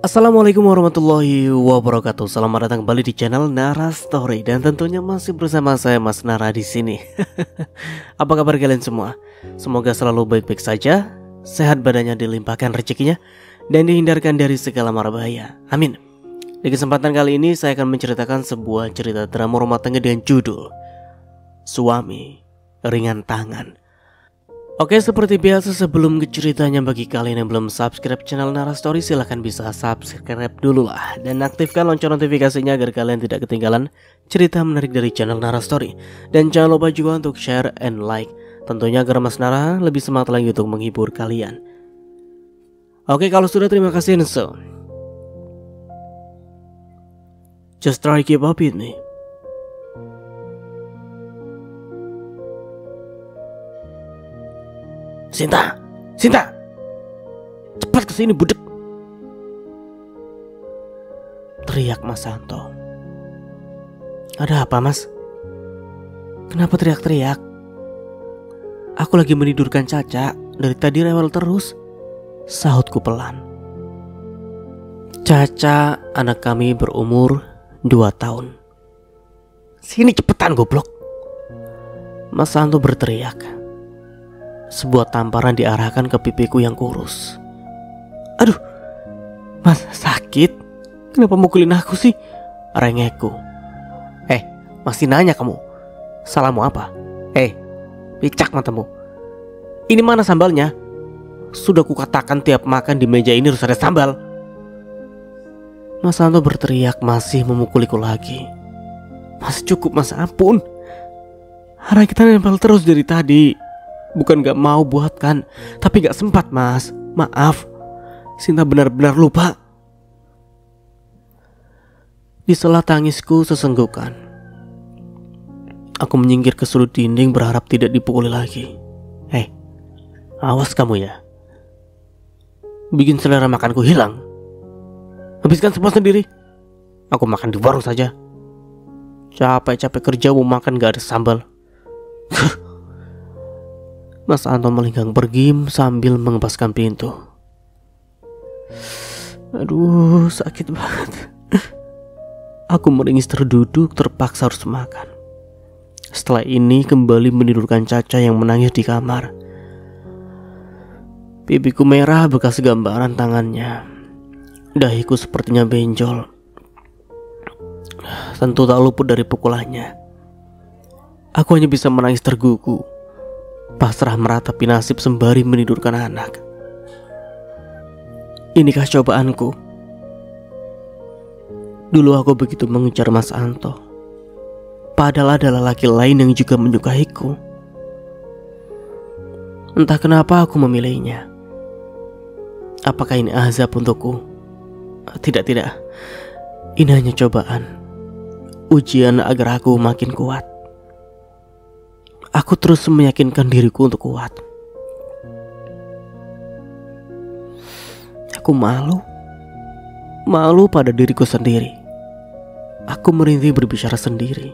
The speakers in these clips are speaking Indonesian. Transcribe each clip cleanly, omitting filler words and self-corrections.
Assalamualaikum warahmatullahi wabarakatuh. Selamat datang kembali di channel Nara Story dan tentunya masih bersama saya Mas Nara di sini. Apa kabar kalian semua? Semoga selalu baik-baik saja, sehat badannya, dilimpahkan rezekinya dan dihindarkan dari segala mara bahaya. Amin. Di kesempatan kali ini saya akan menceritakan sebuah cerita drama rumah tangga dengan judul Suami Ringan Tangan. Oke, seperti biasa sebelum ke ceritanya, bagi kalian yang belum subscribe channel Nara Story, silahkan bisa subscribe dulu lah dan aktifkan lonceng notifikasinya agar kalian tidak ketinggalan cerita menarik dari channel Nara Story. Dan jangan lupa juga untuk share and like, tentunya agar Mas Nara lebih semangat lagi untuk menghibur kalian. Oke, kalau sudah terima kasih. So just try keep up with me. Sinta, cepat kesini budek, teriak Mas Santo. Ada apa, Mas? Kenapa teriak-teriak? Aku lagi menidurkan Caca, dari tadi rewel terus, sahutku pelan. Caca, anak kami berumur 2 tahun. Sini cepetan goblok, Mas Santo berteriak. Sebuah tamparan diarahkan ke pipiku yang kurus. Aduh, Mas, sakit? Kenapa mukulin aku sih? Rengekku. Masih nanya kamu? Salahmu apa? Picak matamu. Ini mana sambalnya? Sudah kukatakan tiap makan di meja ini harus ada sambal. Mas Santo berteriak masih memukuliku lagi. Mas, cukup Mas, ampun. Arah kita nempel terus dari tadi. Bukan gak mau buatkan, tapi gak sempat, Mas. Maaf, Sinta benar-benar lupa. Di sela tangisku sesenggukan, aku menyingkir ke sudut dinding berharap tidak dipukuli lagi. Awas kamu ya, bikin selera makanku hilang. Habiskan semua sendiri. Aku makan di warung saja. Capek-capek kerja mau makan gak ada sambal. Mas Anto melingkang pergi sambil mengepaskan pintu. Aduh, sakit banget. Aku meringis terduduk, terpaksa harus makan. Setelah ini kembali menidurkan Caca yang menangis di kamar. Pipiku merah bekas gambaran tangannya. Dahiku sepertinya benjol. Tentu tak luput dari pukulannya. Aku hanya bisa menangis tergugu, pasrah meratapi nasib sembari menidurkan anak. Inikah cobaanku? Dulu aku begitu mengejar Mas Anto, padahal ada lelaki lain yang juga menyukaiku. Entah kenapa aku memilihnya. Apakah ini azab untukku? Tidak. Ini hanya cobaan, ujian agar aku makin kuat. Aku terus meyakinkan diriku untuk kuat. Aku malu pada diriku sendiri. Aku merintih berbicara sendiri.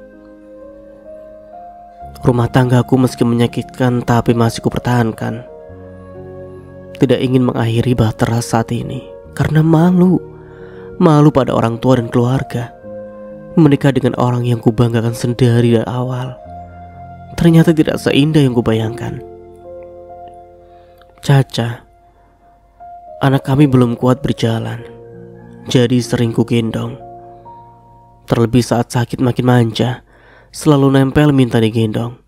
Rumah tanggaku meski menyakitkan tapi masih kupertahankan. Tidak ingin mengakhiri bahtera saat ini karena malu pada orang tua dan keluarga. Menikah dengan orang yang kubanggakan sendiri dari awal ternyata tidak seindah yang kubayangkan. Caca, anak kami belum kuat berjalan, jadi sering kugendong. Terlebih saat sakit makin manja, selalu nempel minta digendong.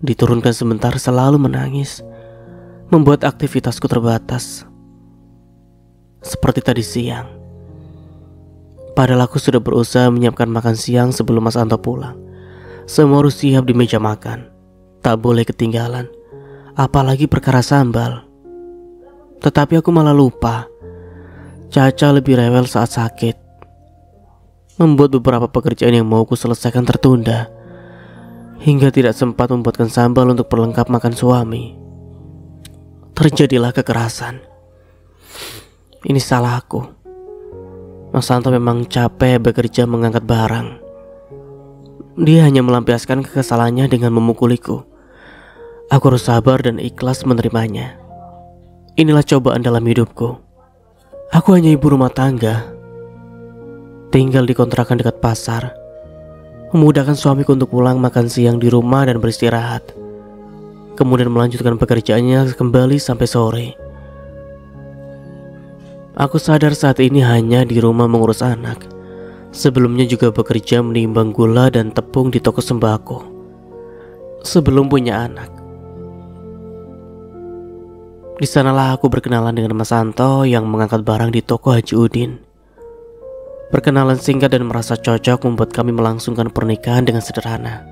Diturunkan sebentar selalu menangis, membuat aktivitasku terbatas. Seperti tadi siang, padahal aku sudah berusaha menyiapkan makan siang sebelum Mas Anto pulang. Semua harus siap di meja makan, tak boleh ketinggalan, apalagi perkara sambal. Tetapi aku malah lupa. Caca lebih rewel saat sakit, membuat beberapa pekerjaan yang mau ku selesaikan tertunda, hingga tidak sempat membuatkan sambal untuk pelengkap makan suami. Terjadilah kekerasan. Ini salah aku. Mas Santo memang capek bekerja mengangkat barang. Dia hanya melampiaskan kekesalannya dengan memukuliku. Aku harus sabar dan ikhlas menerimanya. Inilah cobaan dalam hidupku. Aku hanya ibu rumah tangga, tinggal di kontrakan dekat pasar, memudahkan suamiku untuk pulang makan siang di rumah dan beristirahat, kemudian melanjutkan pekerjaannya kembali sampai sore. Aku sadar saat ini hanya di rumah mengurus anak. Sebelumnya juga bekerja menimbang gula dan tepung di toko sembako sebelum punya anak. Di sanalah aku berkenalan dengan Mas Anto yang mengangkat barang di toko Haji Udin. Perkenalan singkat dan merasa cocok membuat kami melangsungkan pernikahan dengan sederhana.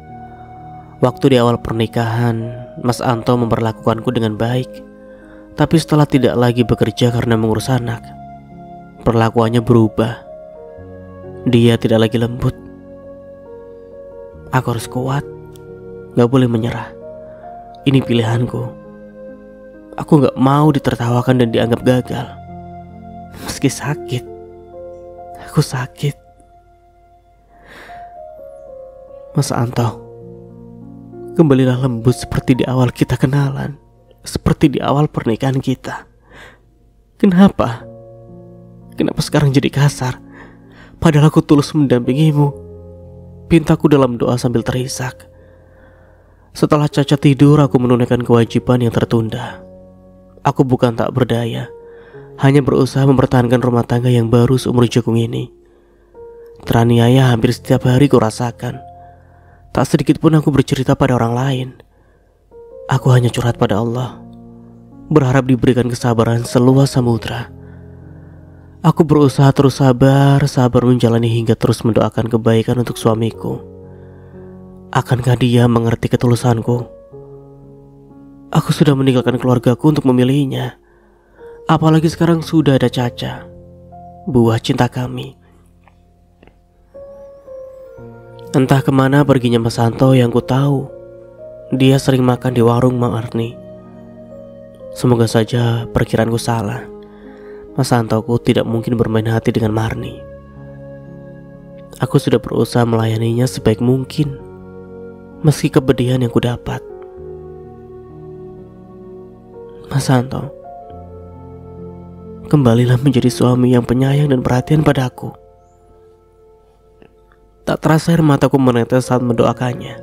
Waktu di awal pernikahan, Mas Anto memperlakukanku dengan baik. Tapi setelah tidak lagi bekerja karena mengurus anak, perlakuannya berubah. Dia tidak lagi lembut. Aku harus kuat, gak boleh menyerah. Ini pilihanku. Aku gak mau ditertawakan dan dianggap gagal. Meski sakit, aku sakit. Mas Anto, kembalilah lembut seperti di awal kita kenalan, seperti di awal pernikahan kita. Kenapa? Kenapa sekarang jadi kasar? Padahal aku tulus mendampingimu, pintaku dalam doa sambil terisak. Setelah Caca tidur, aku menunaikan kewajiban yang tertunda. Aku bukan tak berdaya, hanya berusaha mempertahankan rumah tangga yang baru seumur jagung ini. Teraniaya hampir setiap hari kurasakan. Tak sedikit pun aku bercerita pada orang lain. Aku hanya curhat pada Allah, berharap diberikan kesabaran seluas samudra. Aku berusaha terus sabar menjalani hingga terus mendoakan kebaikan untuk suamiku. Akankah dia mengerti ketulusanku? Aku sudah meninggalkan keluargaku untuk memilihnya. Apalagi sekarang sudah ada Caca, buah cinta kami. Entah kemana perginya Mas Anto yang ku tahu. Dia sering makan di warung Marni. Semoga saja perkiraanku salah. Mas Antoku tidak mungkin bermain hati dengan Marni. Aku sudah berusaha melayaninya sebaik mungkin, meski kepedihan yang ku dapat. Mas Anto, kembalilah menjadi suami yang penyayang dan perhatian padaku. Tak terasa air mataku menetes saat mendoakannya.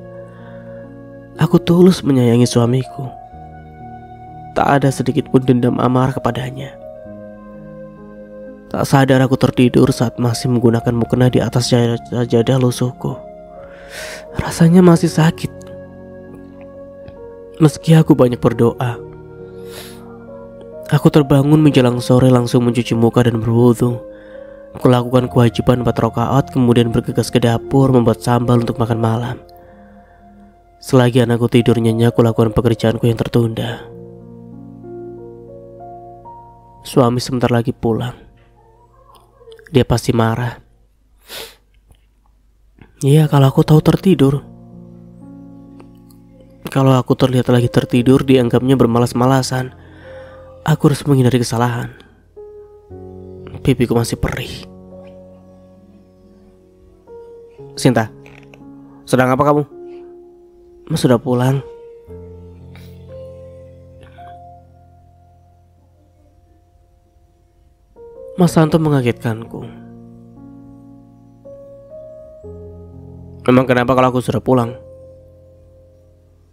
Aku tulus menyayangi suamiku. Tak ada sedikit pun dendam amarah kepadanya. Tak sadar aku tertidur saat masih menggunakan mukena di atas sajadah lusuhku. Rasanya masih sakit. Meski aku banyak berdoa. Aku terbangun menjelang sore langsung mencuci muka dan berwudu. Aku lakukan kewajiban 4 rakaat, kemudian bergegas ke dapur membuat sambal untuk makan malam. Selagi anakku tidur nyenyak, aku lakukan pekerjaanku yang tertunda. Suami sebentar lagi pulang. Dia pasti marah. Iya, kalau aku tahu tertidur. Kalau aku terlihat lagi tertidur, dianggapnya bermalas-malasan. Aku harus menghindari kesalahan. Pipiku masih perih. Sinta, sedang apa kamu? Mas sudah pulang. Mas Santo mengagetkanku. Memang kenapa kalau aku sudah pulang?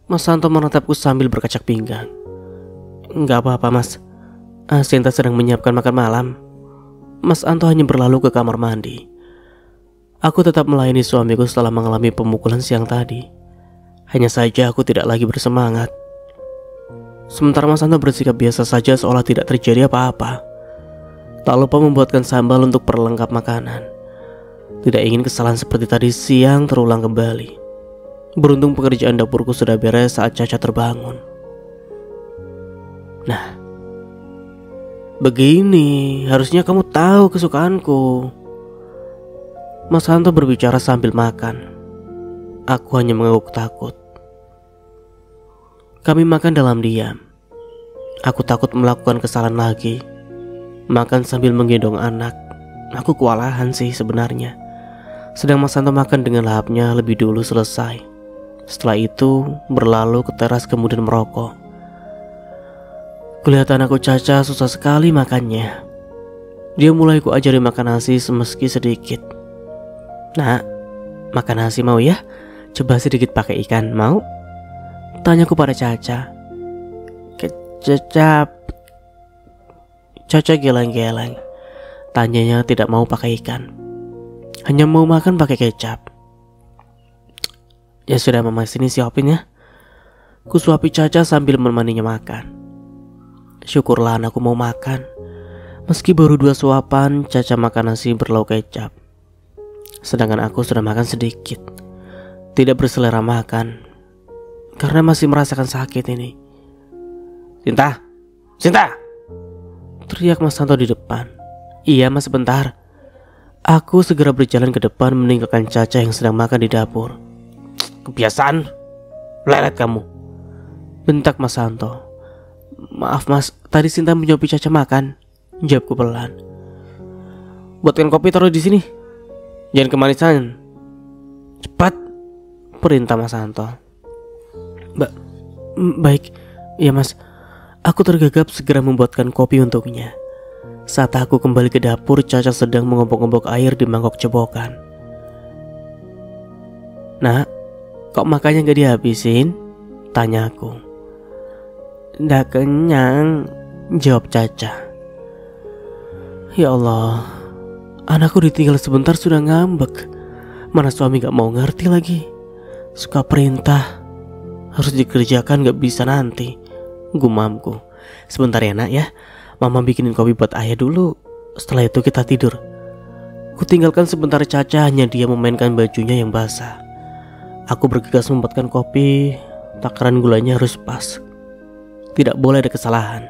Mas Santo menatapku sambil berkacak pinggang. Enggak apa-apa mas, Sinta sedang menyiapkan makan malam. Mas Anto hanya berlalu ke kamar mandi. Aku tetap melayani suamiku setelah mengalami pemukulan siang tadi. Hanya saja aku tidak lagi bersemangat. Sementara Mas Anto bersikap biasa saja seolah tidak terjadi apa-apa. Tak lupa membuatkan sambal untuk perlengkap makanan. Tidak ingin kesalahan seperti tadi siang terulang kembali. Beruntung pekerjaan dapurku sudah beres saat Caca terbangun. Nah, begini, harusnya kamu tahu kesukaanku. Mas Anto berbicara sambil makan. Aku hanya mengangguk takut. Kami makan dalam diam. Aku takut melakukan kesalahan lagi. Makan sambil menggendong anak. Aku kewalahan sih sebenarnya. Sedang Mas Anto makan dengan lahapnya lebih dulu selesai. Setelah itu berlalu ke teras kemudian merokok. Kelihatan aku Caca susah sekali makannya. Dia mulai ku ajari makan nasi semeski sedikit. Nak, makan nasi mau ya? Coba sedikit pakai ikan, mau? Tanyaku pada Caca. Kecap. Caca geleng-geleng. Tanyanya tidak mau pakai ikan, hanya mau makan pakai kecap. Ya sudah mama, sini siapin ya. Ku suapi Caca sambil menemaninya makan. Syukurlah anakku mau makan. Meski baru 2 suapan, Caca makan nasi berlauk kecap. Sedangkan aku sudah makan sedikit. Tidak berselera makan karena masih merasakan sakit ini. Sinta, Sinta! Teriak Mas Santo di depan. Iya mas, sebentar. Aku segera berjalan ke depan meninggalkan Caca yang sedang makan di dapur. Kebiasaan, lelet kamu, bentak Mas Santo. Maaf mas, tadi Sinta menyuapi Caca makan, jawabku pelan. Buatkan kopi, taruh di sini. Jangan kemanisan. Cepat, perintah Mas Santo. Baik, ya mas. Aku tergagap segera membuatkan kopi untuknya. Saat aku kembali ke dapur, Caca sedang mengombok-ombok air di mangkok cebokan. Nak, kok makannya gak dihabisin? Tanyaku. Nggak kenyang, jawab Caca. Ya Allah, anakku ditinggal sebentar sudah ngambek. Mana suami gak mau ngerti lagi. Suka perintah, harus dikerjakan gak bisa nanti, gumamku. Sebentar ya nak ya, mama bikinin kopi buat ayah dulu. Setelah itu kita tidur. Kutinggalkan sebentar Caca, hanya dia memainkan bajunya yang basah. Aku bergegas membuatkan kopi. Takaran gulanya harus pas, tidak boleh ada kesalahan.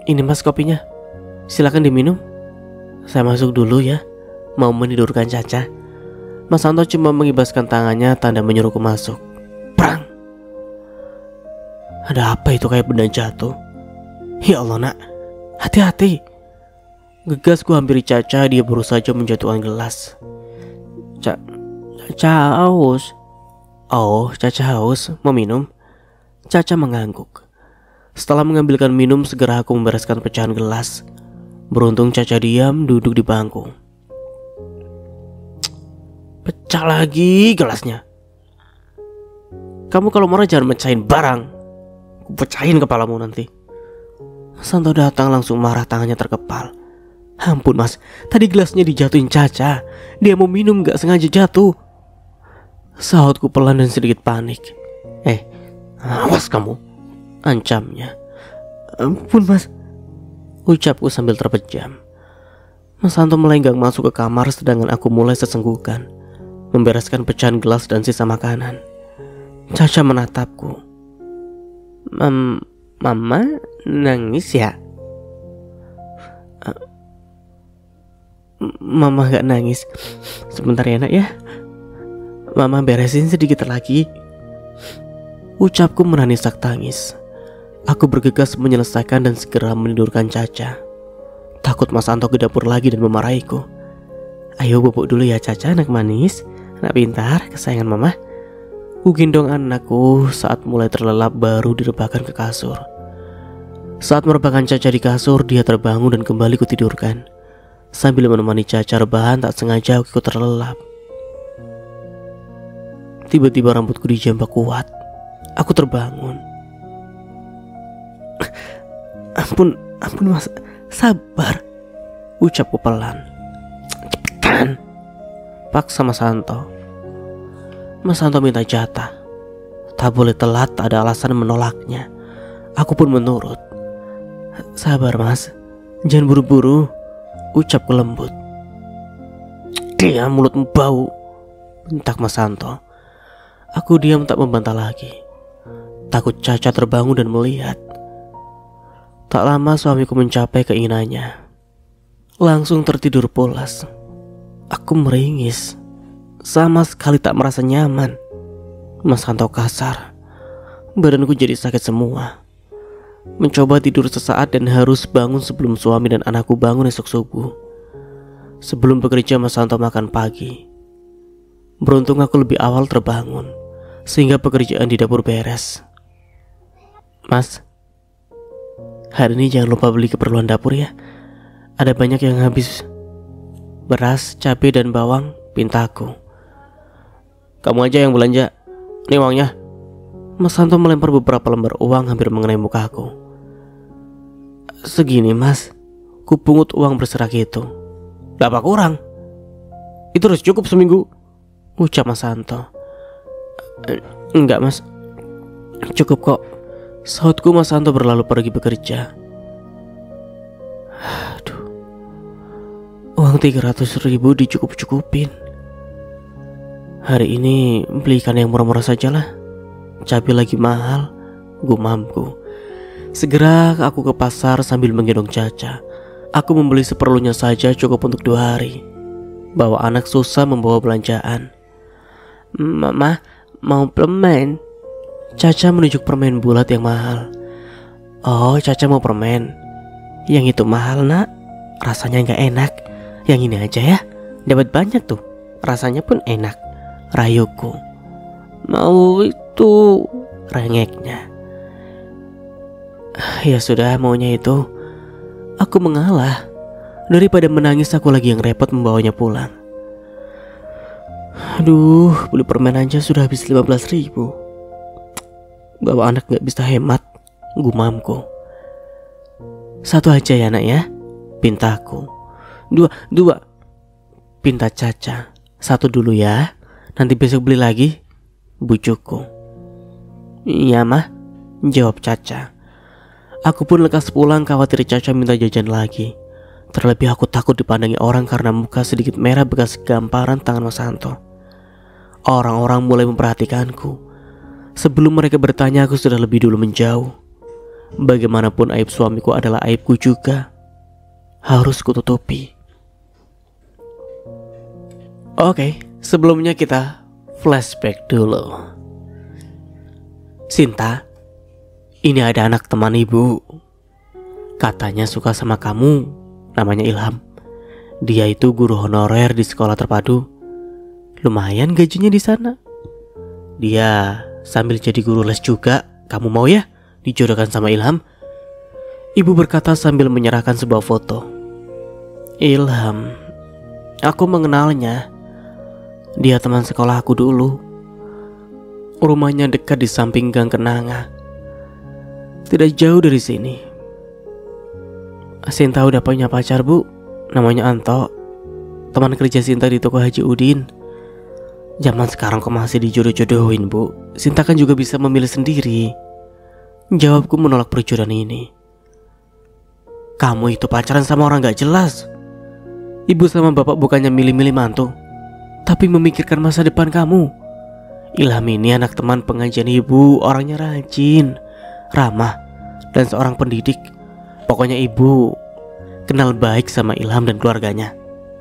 Ini mas kopinya, silakan diminum. Saya masuk dulu ya, mau menidurkan Caca. Mas Santo cuma mengibaskan tangannya tanda menyuruhku masuk. Prang! Ada apa itu kayak benda jatuh? Ya Allah nak, hati-hati. Gegas ku hampiri Caca, dia baru saja menjatuhkan gelas. Caca haus. Oh, Caca haus, mau minum? Caca mengangguk. Setelah mengambilkan minum, segera aku membereskan pecahan gelas. Beruntung Caca diam duduk di bangku. Pecah lagi gelasnya. Kamu kalau marah jangan mecahin barang. Aku pecahin kepalamu nanti. Santo datang langsung marah, tangannya terkepal. Ampun mas, tadi gelasnya dijatuhin Caca. Dia mau minum gak sengaja jatuh. Sahutku pelan dan sedikit panik. Awas kamu, ancamnya. Ampun mas, ucapku sambil terpejam. Mas Santo melenggang masuk ke kamar, sedangkan aku mulai sesenggukan membereskan pecahan gelas dan sisa makanan. Caca menatapku. Mama nangis ya? Mama gak nangis. Sebentar ya nak ya, Mama beresin sedikit lagi. Ucapku menahan isak tangis. Aku bergegas menyelesaikan dan segera menidurkan Caca. Takut Mas Santo ke dapur lagi dan memarahiku. Ayo bubuk dulu ya Caca, anak manis, anak pintar, kesayangan mama. Ku gendong anakku saat mulai terlelap, baru direbahkan ke kasur. Saat merebahkan Caca di kasur, dia terbangun dan kembali kutidurkan. Sambil menemani Caca rebahan, tak sengaja aku terlelap. Tiba-tiba rambutku dijambak kuat. Aku terbangun. Ampun mas, sabar, ucapku pelan. Cepetan, paksa Mas Santo. Mas Santo minta jatah. Tak boleh telat, tak ada alasan menolaknya. Aku pun menurut. Sabar mas, jangan buru-buru, ucapku lembut. Diam, mulutmu bau, bentak Mas Santo. Aku diam tak membantah lagi. Takut Caca terbangun dan melihat. Tak lama suamiku mencapai keinginannya. Langsung tertidur pulas. Aku meringis. Sama sekali tak merasa nyaman. Mas Santo kasar. Badanku jadi sakit semua. Mencoba tidur sesaat dan harus bangun sebelum suami dan anakku bangun esok subuh. Sebelum bekerja Mas Santo makan pagi. Beruntung aku lebih awal terbangun, sehingga pekerjaan di dapur beres. Mas, Hari ini jangan lupa beli keperluan dapur ya. Ada banyak yang habis. Beras, cabai dan bawang, pintaku. Kamu aja yang belanja. Nih uangnya. Mas Santo melempar beberapa lembar uang hampir mengenai mukaku. Segini mas. Kupungut uang berserak itu. Berapa kurang? Itu harus cukup seminggu, ucap Mas Santo. Enggak mas, cukup kok, sautku. Mas Santo berlalu pergi bekerja. Aduh, uang 300.000 dicukup-cukupin. Hari ini belikan yang murah-murah sajalah. Cabai lagi mahal, gumamku. Segera aku ke pasar sambil menggendong Caca. Aku membeli seperlunya saja, cukup untuk 2 hari. Bawa anak susah membawa belanjaan. Mama, mau permen? Caca menunjuk permen bulat yang mahal. Oh, Caca mau permen. Yang itu mahal nak, rasanya gak enak. Yang ini aja ya, dapat banyak tuh. Rasanya pun enak, rayuku. Mau itu, rengeknya. Ya sudah, maunya itu. Aku mengalah. Daripada menangis, aku lagi yang repot membawanya pulang. Aduh, beli permen aja sudah habis 15.000. Bawa anak gak bisa hemat, gumamku. 1 aja ya nak ya, pintaku. Dua, pinta Caca. 1 dulu ya, nanti besok beli lagi, bujuku. Iya mah, jawab Caca. Aku pun lekas pulang, khawatir Caca minta jajan lagi. Terlebih aku takut dipandangi orang karena muka sedikit merah bekas gamparan tangan Mas Santo. Orang-orang mulai memperhatikanku. Sebelum mereka bertanya, aku sudah lebih dulu menjauh. Bagaimanapun aib suamiku adalah aibku juga. Harus kututupi. Oke, sebelumnya kita flashback dulu. Sinta, ini ada anak teman ibu. Katanya suka sama kamu. Namanya Ilham. Dia itu guru honorer di sekolah terpadu. Lumayan gajinya di sana. Dia sambil jadi guru les juga. Kamu mau ya dijodohkan sama Ilham? Ibu berkata sambil menyerahkan sebuah foto. Ilham, aku mengenalnya. Dia teman sekolah aku dulu. Rumahnya dekat di samping Gang Kenanga. Tidak jauh dari sini. Sinta udah punya pacar bu. Namanya Anto. Teman kerja Sinta di toko Haji Udin. Zaman sekarang kok masih dijodoh-jodohin bu. Sinta kan juga bisa memilih sendiri. Jawabku menolak perjodohan ini. Kamu itu pacaran sama orang gak jelas. Ibu sama bapak bukannya milih-milih mantu, tapi memikirkan masa depan kamu. Ilham ini anak teman pengajian ibu. Orangnya rajin, ramah, dan seorang pendidik. Pokoknya ibu kenal baik sama Ilham dan keluarganya.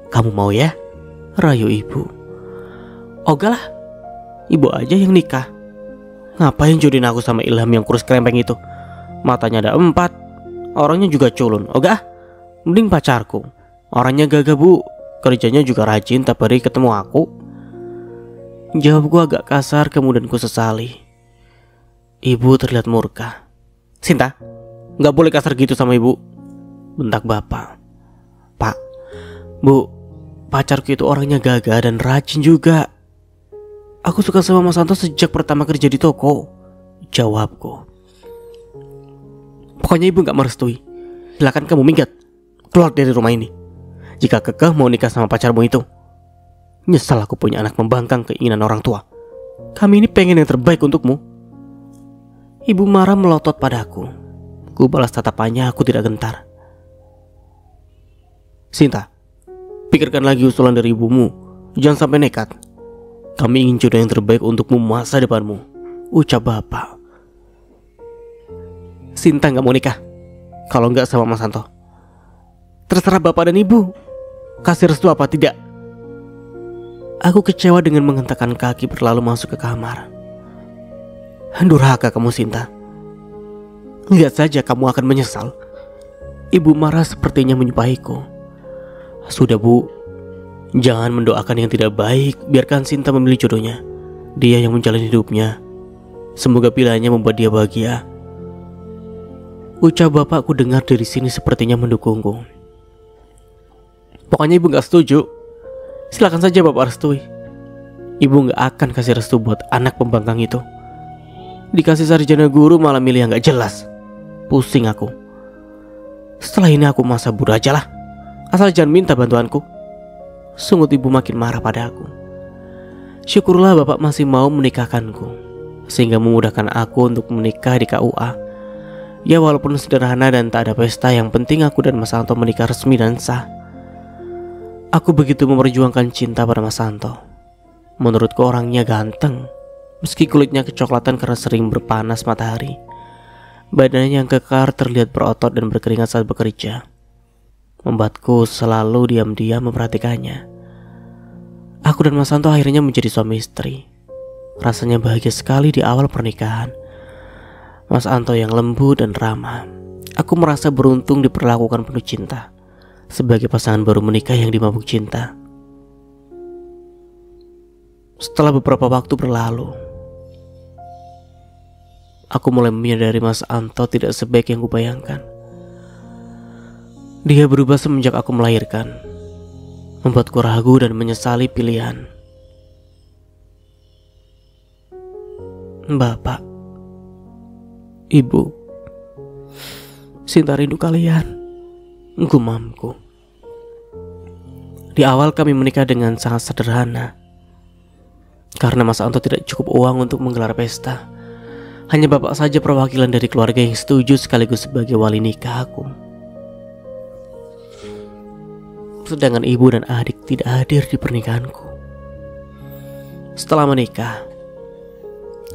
Kamu mau ya? Rayu ibu. Oga lah, ibu aja yang nikah. Ngapain jodohin aku sama Ilham yang kurus kerempeng itu? Matanya ada 4, orangnya juga culun. Oga, mending pacarku. Orangnya gagah bu, kerjanya juga rajin, tiap hari ketemu aku. Jawabku agak kasar, kemudian ku sesali. Ibu terlihat murka. Sinta, gak boleh kasar gitu sama ibu, bentak bapak. Pak, bu, pacarku itu orangnya gagah dan rajin juga. Aku suka sama Mas Santo sejak pertama kerja di toko, jawabku. Pokoknya ibu gak merestui. Silakan kamu minggat, keluar dari rumah ini. Jika kekeh mau nikah sama pacarmu itu. Nyesal aku punya anak membangkang keinginan orang tua. Kami ini pengen yang terbaik untukmu. Ibu marah melotot padaku. Ku balas tatapannya, aku tidak gentar. Sinta, pikirkan lagi usulan dari ibumu. Jangan sampai nekat. Kami ingin jodoh yang terbaik untukmu masa depanmu, ucap bapak. Sinta gak mau nikah kalau gak sama Mas Santo. Terserah bapak dan ibu. Kasih restu apa tidak? Aku kecewa dengan menghentakkan kaki berlalu masuk ke kamar. Durhaka kamu Sinta. Lihat saja kamu akan menyesal. Ibu marah sepertinya menyumpahiku. Sudah bu, jangan mendoakan yang tidak baik. Biarkan Sinta memilih jodohnya. Dia yang menjalani hidupnya. Semoga pilihannya membuat dia bahagia. Ucap bapakku dengar dari sini sepertinya mendukungku. Pokoknya ibu gak setuju. Silakan saja bapak restui. Ibu gak akan kasih restu buat anak pembangkang itu. Dikasih sarjana guru malah milih yang gak jelas. Pusing aku. Setelah ini aku masa bodoh aja lah. Asal jangan minta bantuanku. Sungguh ibu makin marah pada aku. Syukurlah bapak masih mau menikahkanku, sehingga memudahkan aku untuk menikah di KUA. Ya walaupun sederhana dan tak ada pesta, yang penting aku dan Mas Anto menikah resmi dan sah. Aku begitu memperjuangkan cinta pada Mas Anto. Menurutku orangnya ganteng, meski kulitnya kecoklatan karena sering berpanas matahari. Badannya yang kekar terlihat berotot dan berkeringat saat bekerja, membuatku selalu diam-diam memperhatikannya. Aku dan Mas Anto akhirnya menjadi suami istri. Rasanya bahagia sekali di awal pernikahan. Mas Anto yang lembut dan ramah. Aku merasa beruntung diperlakukan penuh cinta, sebagai pasangan baru menikah yang dimabuk cinta. Setelah beberapa waktu berlalu, aku mulai menyadari Mas Anto tidak sebaik yang kubayangkan. Dia berubah semenjak aku melahirkan, membuatku ragu dan menyesali pilihan. Bapak, Ibu, Sinta rindu kalian, gumamku. Di awal kami menikah dengan sangat sederhana, karena Mas Anto tidak cukup uang untuk menggelar pesta. Hanya bapak saja perwakilan dari keluarga yang setuju sekaligus sebagai wali nikah aku. Sedangkan ibu dan adik tidak hadir di pernikahanku. Setelah menikah,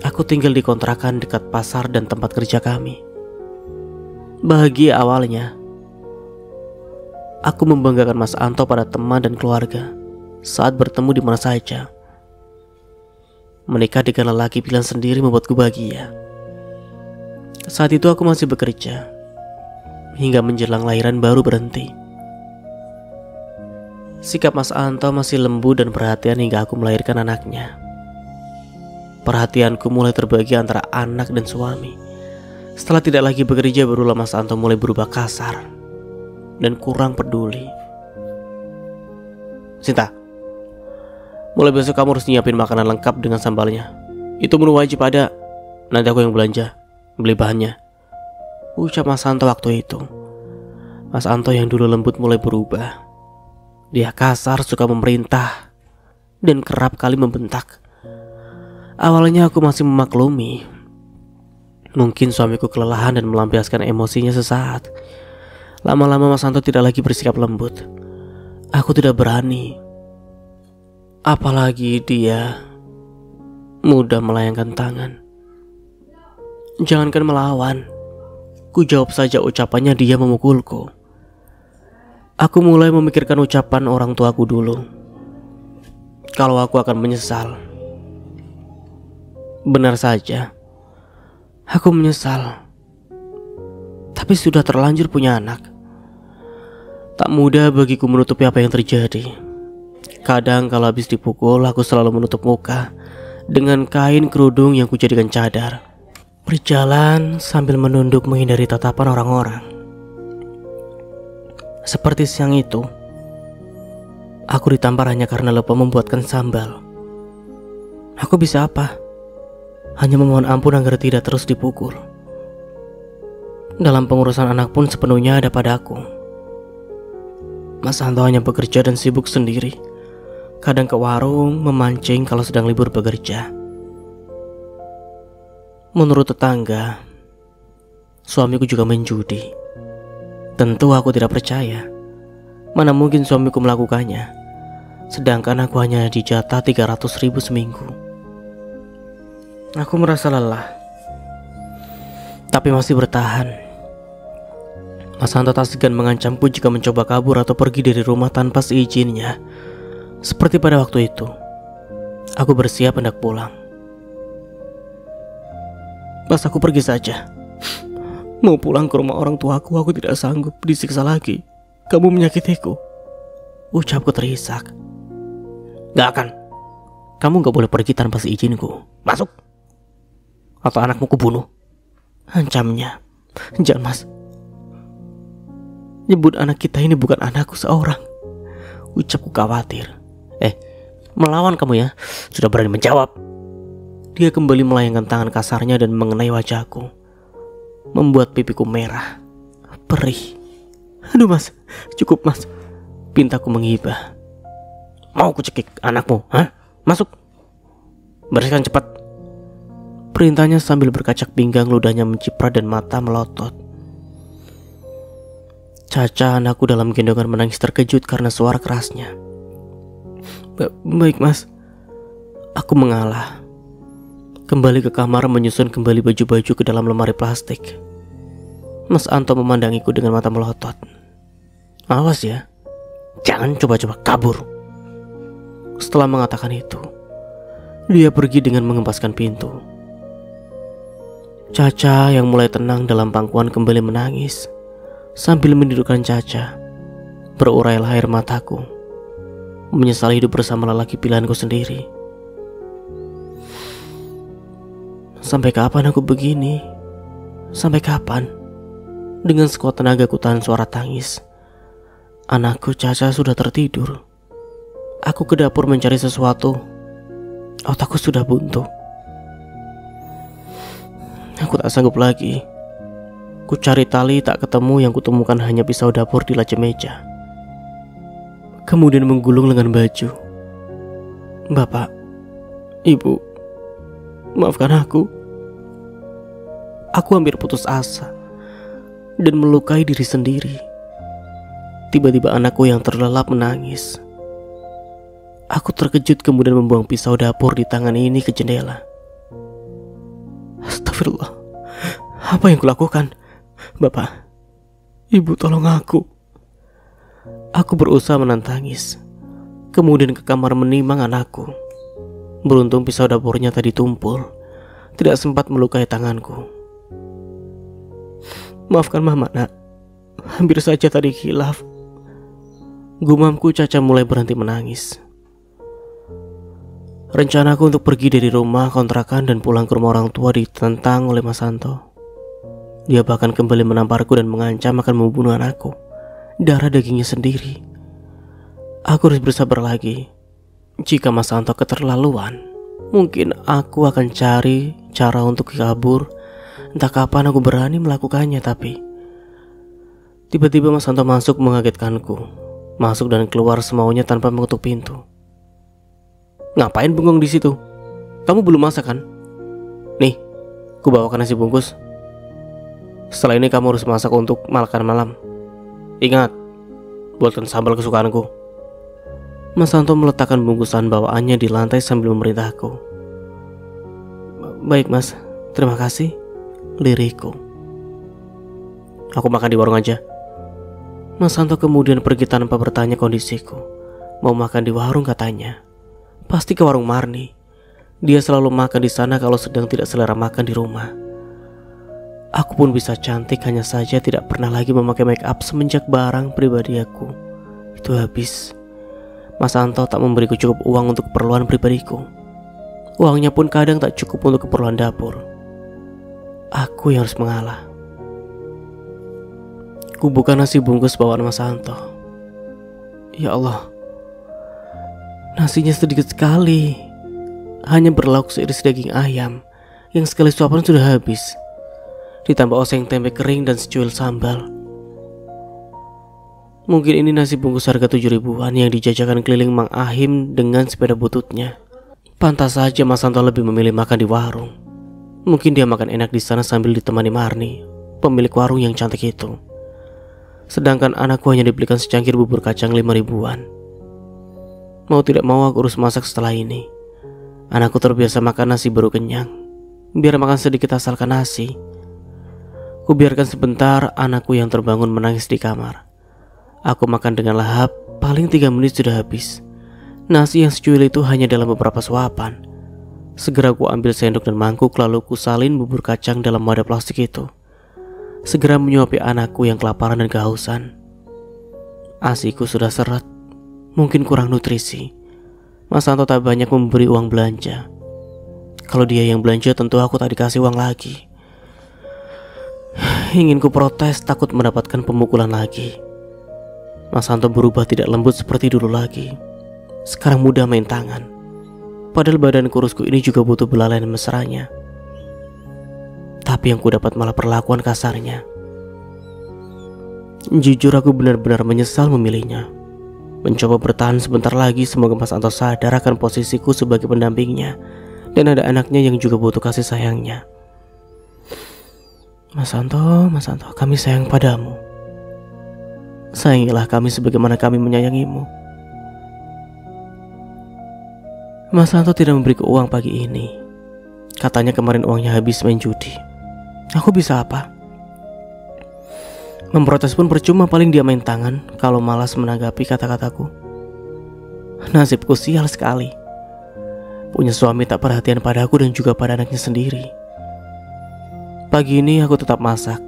aku tinggal di kontrakan dekat pasar dan tempat kerja kami. Bahagia awalnya. Aku membanggakan Mas Anto pada teman dan keluarga saat bertemu di mana saja. Menikah dengan lelaki pilihan sendiri membuatku bahagia. Saat itu aku masih bekerja, hingga menjelang lahiran baru berhenti. Sikap Mas Anto masih lembut dan perhatian hingga aku melahirkan anaknya. Perhatianku mulai terbagi antara anak dan suami. Setelah tidak lagi bekerja, barulah Mas Anto mulai berubah kasar dan kurang peduli. Sinta, mulai besok kamu harus nyiapin makanan lengkap dengan sambalnya. Itu menu wajib ada. Nanti aku yang belanja, beli bahannya, ucap Mas Anto waktu itu. Mas Anto yang dulu lembut mulai berubah. Dia kasar, suka memerintah, dan kerap kali membentak. Awalnya aku masih memaklumi. Mungkin suamiku kelelahan dan melampiaskan emosinya sesaat. Lama-lama Mas Anto tidak lagi bersikap lembut. Aku tidak berani. Apalagi dia mudah melayangkan tangan. Jangankan melawan, ku jawab saja ucapannya dia memukulku. Aku mulai memikirkan ucapan orang tuaku dulu, kalau aku akan menyesal. Benar saja, aku menyesal. Tapi sudah terlanjur punya anak. Tak mudah bagiku menutupi apa yang terjadi. Kadang kalau habis dipukul, aku selalu menutup muka dengan kain kerudung yang kujadikan cadar. Berjalan sambil menunduk menghindari tatapan orang-orang. Seperti siang itu, aku ditampar hanya karena lupa membuatkan sambal. Aku bisa apa? Hanya memohon ampun agar tidak terus dipukul. Dalam pengurusan anak pun sepenuhnya ada padaku. Mas Anto hanya bekerja dan sibuk sendiri. Kadang ke warung, memancing kalau sedang libur bekerja. Menurut tetangga, suamiku juga menjudi. Tentu aku tidak percaya. Mana mungkin suamiku melakukannya, sedangkan aku hanya dijatah 300.000 seminggu. Aku merasa lelah, tapi masih bertahan. Mas Anto tak segan mengancamku jika mencoba kabur atau pergi dari rumah tanpa seizinnya. Seperti pada waktu itu, aku bersiap hendak pulang. Pas aku pergi saja. Mau pulang ke rumah orang tuaku, aku tidak sanggup disiksa lagi. Kamu menyakitiku, ucapku terisak. Gak akan. Kamu gak boleh pergi tanpa seizinku. Masuk, atau anakmu kubunuh, ancamnya. Jangan mas. Nyebut anak kita ini bukan anakku seorang, ucapku khawatir. Melawan kamu ya, sudah berani menjawab. Dia kembali melayangkan tangan kasarnya dan mengenai wajahku, membuat pipiku merah, perih. Aduh mas, cukup mas, pintaku menghibah. Mau kucekik anakmu, hah? Masuk, bereskan cepat, perintahnya sambil berkacak pinggang, ludahnya menciprat dan mata melotot. Caca, anakku dalam gendongan, menangis terkejut karena suara kerasnya. Baik mas, aku mengalah. Kembali ke kamar, menyusun kembali baju-baju ke dalam lemari plastik. Mas Anto memandangiku dengan mata melotot. Awas ya, jangan coba-coba kabur. Setelah mengatakan itu, dia pergi dengan mengempaskan pintu. Caca yang mulai tenang dalam pangkuan kembali menangis. Sambil mendudukkan Caca, berurailah air mataku, menyesali hidup bersama lelaki pilihanku sendiri. Sampai kapan aku begini? Sampai kapan? Dengan sekuat tenaga ku tahan suara tangis. Anakku Caca sudah tertidur. Aku ke dapur mencari sesuatu. Otakku sudah buntu. Aku tak sanggup lagi. Ku cari tali tak ketemu, yang kutemukan hanya pisau dapur di laci meja. Kemudian menggulung lengan baju. Bapak, Ibu, maafkan aku. Aku hampir putus asa dan melukai diri sendiri. Tiba-tiba anakku yang terlelap menangis. Aku terkejut kemudian membuang pisau dapur di tangan ini ke jendela. Astagfirullah, apa yang kulakukan? Bapak, Ibu, tolong aku. Aku berusaha menahan tangis, kemudian ke kamar menimang anakku. Beruntung pisau dapurnya tadi tumpul, tidak sempat melukai tanganku. Maafkan Mama nak, hampir saja tadi khilaf. Gumamku. Caca mulai berhenti menangis. Rencanaku untuk pergi dari rumah kontrakan dan pulang ke rumah orang tua ditentang oleh Mas Santo. Dia bahkan kembali menamparku dan mengancam akan membunuh anakku, darah dagingnya sendiri. Aku harus bersabar lagi. Jika Mas Santo keterlaluan, mungkin aku akan cari cara untuk kabur. Entah kapan aku berani melakukannya, tapi tiba-tiba Mas Santo masuk mengagetkanku. Masuk dan keluar semaunya tanpa mengetuk pintu. Ngapain bengong di situ? Kamu belum masak kan? Nih, ku bawakan nasi bungkus. Setelah ini kamu harus masak untuk makan malam. Ingat, buatkan sambal kesukaanku. Mas Santo meletakkan bungkusan bawaannya di lantai sambil memerintahku. Baik mas, terima kasih, lirihku. Aku makan di warung aja. Mas Santo kemudian pergi tanpa bertanya kondisiku. Mau makan di warung katanya. Pasti ke warung Marni. Dia selalu makan di sana kalau sedang tidak selera makan di rumah. Aku pun bisa cantik, hanya saja tidak pernah lagi memakai make up semenjak barang pribadi aku itu habis. Mas Santo tak memberiku cukup uang untuk keperluan pribadiku. Uangnya pun kadang tak cukup untuk keperluan dapur. Aku yang harus mengalah. Ku buka nasi bungkus bawaan Mas Santo. Ya Allah, nasinya sedikit sekali, hanya berlauk seiris daging ayam yang sekali suapan sudah habis, ditambah oseng tempe kering dan secuil sambal. Mungkin ini nasi bungkus harga 7 ribuan yang dijajakan keliling Mang Ahim dengan sepeda bututnya. Pantas saja Mas Santo lebih memilih makan di warung. Mungkin dia makan enak di sana sambil ditemani Marni, pemilik warung yang cantik itu. Sedangkan anakku hanya dibelikan secangkir bubur kacang 5 ribuan. Mau tidak mau aku harus masak setelah ini. Anakku terbiasa makan nasi baru kenyang. Biar makan sedikit asalkan nasi. Kubiarkan sebentar anakku yang terbangun menangis di kamar. Aku makan dengan lahap, paling 3 menit sudah habis. Nasi yang secuil itu hanya dalam beberapa suapan. Segera ku ambil sendok dan mangkuk, lalu ku salin bubur kacang dalam wadah plastik itu. Segera menyuapi anakku yang kelaparan dan kehausan. Asiku sudah seret, mungkin kurang nutrisi. Mas Santo tak banyak memberi uang belanja. Kalau dia yang belanja tentu aku tak dikasih uang lagi. Ingin ku protes, takut mendapatkan pemukulan lagi. Mas Santo berubah tidak lembut seperti dulu lagi. Sekarang mudah main tangan. Padahal badan kurusku ini juga butuh belalaian mesranya. Tapi yang ku dapat malah perlakuan kasarnya. Jujur aku benar-benar menyesal memilihnya. Mencoba bertahan sebentar lagi, semoga Mas Santo sadar akan posisiku sebagai pendampingnya. Dan ada anaknya yang juga butuh kasih sayangnya. Mas Santo, kami sayang padamu. Sayangilah kami sebagaimana kami menyayangimu. Mas Santo tidak memberiku uang pagi ini. Katanya kemarin uangnya habis main judi. Aku bisa apa? Memprotes pun percuma, paling dia main tangan kalau malas menanggapi kata-kataku. Nasibku sial sekali. Punya suami tak perhatian padaku dan juga pada anaknya sendiri. Pagi ini aku tetap masak.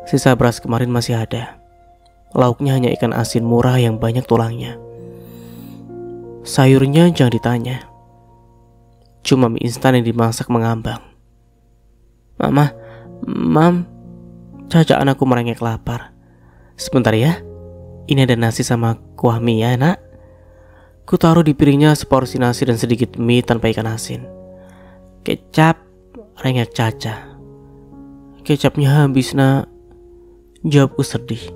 Sisa beras kemarin masih ada. Lauknya hanya ikan asin murah yang banyak tulangnya. Sayurnya jangan ditanya. Cuma mie instan yang dimasak mengambang. Mam, Caca anakku merengek lapar. Sebentar ya, ini ada nasi sama kuah mie ya nak. Ku taruh di piringnya seporsi nasi dan sedikit mie tanpa ikan asin. Kecap, rengek Caca. Kecapnya habis nak. Jawabku sedih.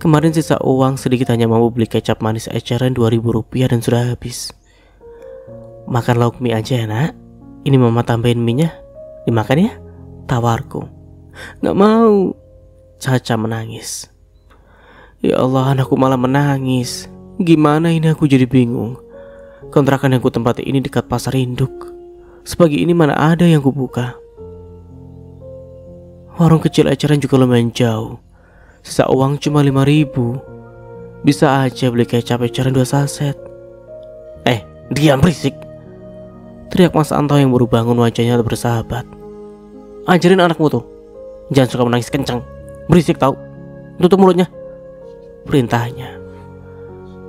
Kemarin sisa uang sedikit hanya mampu beli kecap manis eceran 2.000 rupiah dan sudah habis. Makan lauk mie aja ya nak. Ini mama tambahin mie-nya. Dimakan ya, tawarku. Gak mau. Caca menangis. Ya Allah, anakku malah menangis. Gimana ini, aku jadi bingung. Kontrakan yang ku tempati ini dekat pasar induk. Sepagi ini mana ada yang kubuka. Warung kecil eceran juga lumayan jauh. Sisa uang cuma 5.000. Bisa aja beli kecap eceran 2 saset. Diam, berisik. Teriak Mas Anto yang baru bangun, wajahnya bersahabat. Ajarin anakmu tuh, jangan suka menangis kencang. Berisik tau. Tutup mulutnya, perintahnya.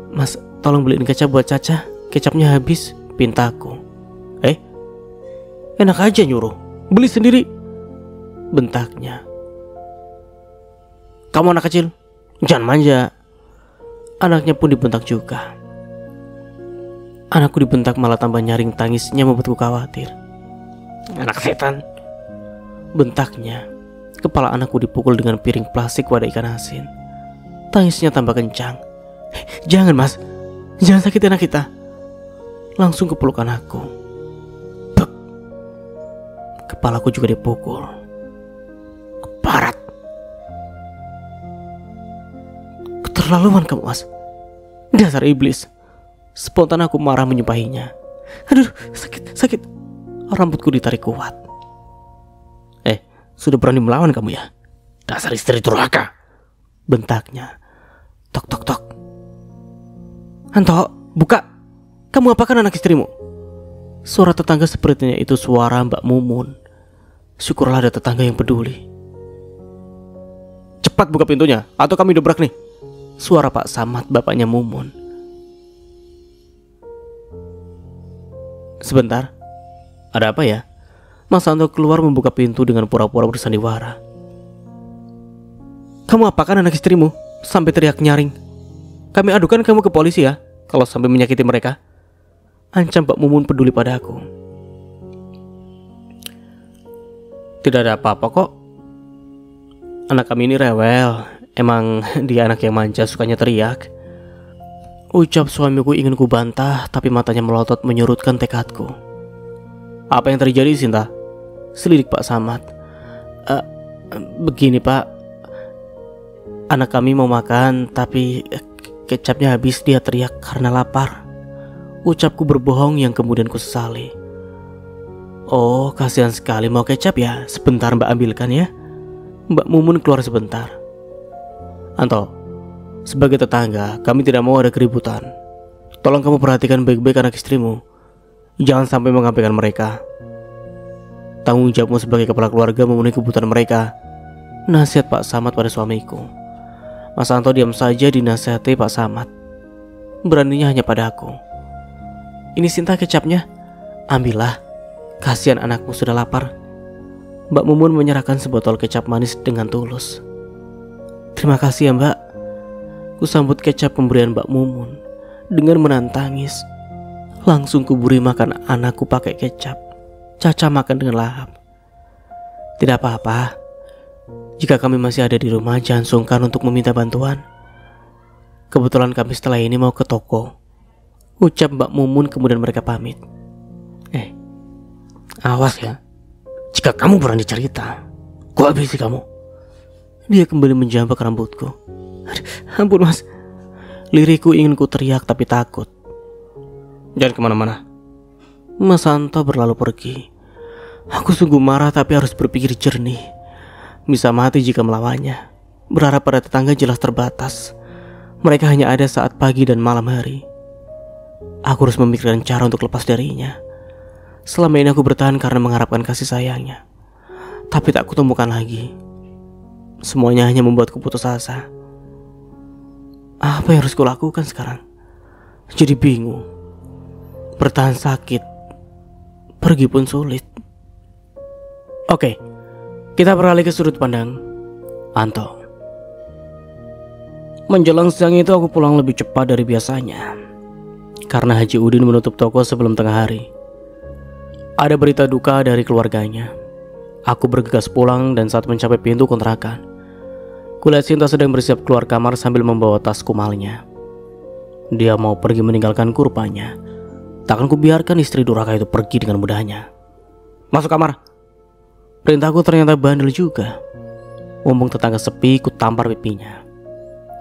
Mas, tolong beliin kecap buat Caca. Kecapnya habis, pintaku. Enak aja nyuruh, beli sendiri, bentaknya. Kamu anak kecil, jangan manja. Anaknya pun dibentak juga. Anakku dibentak malah tambah nyaring, tangisnya membuatku khawatir. Anak setan, bentaknya. Kepala anakku dipukul dengan piring plastik wadah ikan asin. Tangisnya tambah kencang. Jangan mas, jangan sakiti anak kita. Langsung kepeluk anakku. Bek. Kepalaku juga dipukul. Keparat. Keterlaluan kamu mas, dasar iblis. Spontan aku marah menyumpahinya. Aduh, sakit. Rambutku ditarik kuat. Sudah berani melawan kamu ya? Dasar istri durhaka, bentaknya. Tok tok tok. Anto, buka. Kamu apakan anak istrimu? Suara tetangga sepertinya itu suara Mbak Mumun. Syukurlah ada tetangga yang peduli. Cepat buka pintunya, atau kami dobrak nih. Suara Pak Samad, bapaknya Mumun. Sebentar, ada apa ya? Mas Santo keluar membuka pintu dengan pura-pura bersandiwara. Kamu apakan anak istrimu? Sampai teriak nyaring. Kami adukan kamu ke polisi ya, kalau sampai menyakiti mereka. Ancam Pak Mumun peduli padaku. Tidak ada apa-apa kok. Anak kami ini rewel. Emang dia anak yang manja, sukanya teriak. Ucap suamiku ingin ku bantah, tapi matanya melotot menyurutkan tekadku. Apa yang terjadi Sinta? Selidik Pak Samad. Begini Pak, anak kami mau makan tapi kecapnya habis, dia teriak karena lapar. Ucapku berbohong yang kemudian ku sesali. Oh, kasihan sekali, mau kecap ya? Sebentar Mbak ambilkan ya. Mbak Mumun keluar sebentar. Anto, sebagai tetangga kami tidak mau ada keributan. Tolong kamu perhatikan baik-baik anak istrimu. Jangan sampai mengabaikan mereka. Tanggung jawabmu sebagai kepala keluarga memenuhi kebutuhan mereka. Nasihat Pak Samad pada suamiku. Mas Anto diam saja dinasihati Pak Samad. Beraninya hanya pada aku. Ini Sinta kecapnya, ambillah. Kasihan anakmu sudah lapar. Mbak Mumun menyerahkan sebotol kecap manis dengan tulus. Terima kasih ya Mbak. Kusambut kecap pemberian Mbak Mumun dengan menahan tangis. Langsung kuburi makan anakku pakai kecap. Caca makan dengan lahap. Tidak apa-apa. Jika kami masih ada di rumah, jangan sungkan untuk meminta bantuan. Kebetulan kami setelah ini mau ke toko, ucap Mbak Mumun, kemudian mereka pamit. Awas ya. Jika kamu berani cerita, ku habisi kamu. Dia kembali menjambak rambutku. Ampun Mas. Liriku ingin ku teriak tapi takut. Jangan kemana-mana. Mas Santo berlalu pergi. Aku sungguh marah tapi harus berpikir jernih. Bisa mati jika melawannya. Berharap pada tetangga jelas terbatas. Mereka hanya ada saat pagi dan malam hari. Aku harus memikirkan cara untuk lepas darinya. Selama ini aku bertahan karena mengharapkan kasih sayangnya. Tapi tak kutemukan lagi. Semuanya hanya membuatku putus asa. Apa yang harus kulakukan sekarang? Jadi bingung. Bertahan sakit, pergi pun sulit. Oke, kita beralih ke sudut pandang Anto. Menjelang siang itu aku pulang lebih cepat dari biasanya karena Haji Udin menutup toko sebelum tengah hari. Ada berita duka dari keluarganya. Aku bergegas pulang dan saat mencapai pintu kontrakan, kulihat Sinta sedang bersiap keluar kamar sambil membawa tas kumalnya. Dia mau pergi meninggalkanku rupanya. Takkan kubiarkan istri durhaka itu pergi dengan mudahnya. Masuk kamar. Perintahku ternyata bandel juga. Mumpung tetangga sepi, ku tampar pipinya.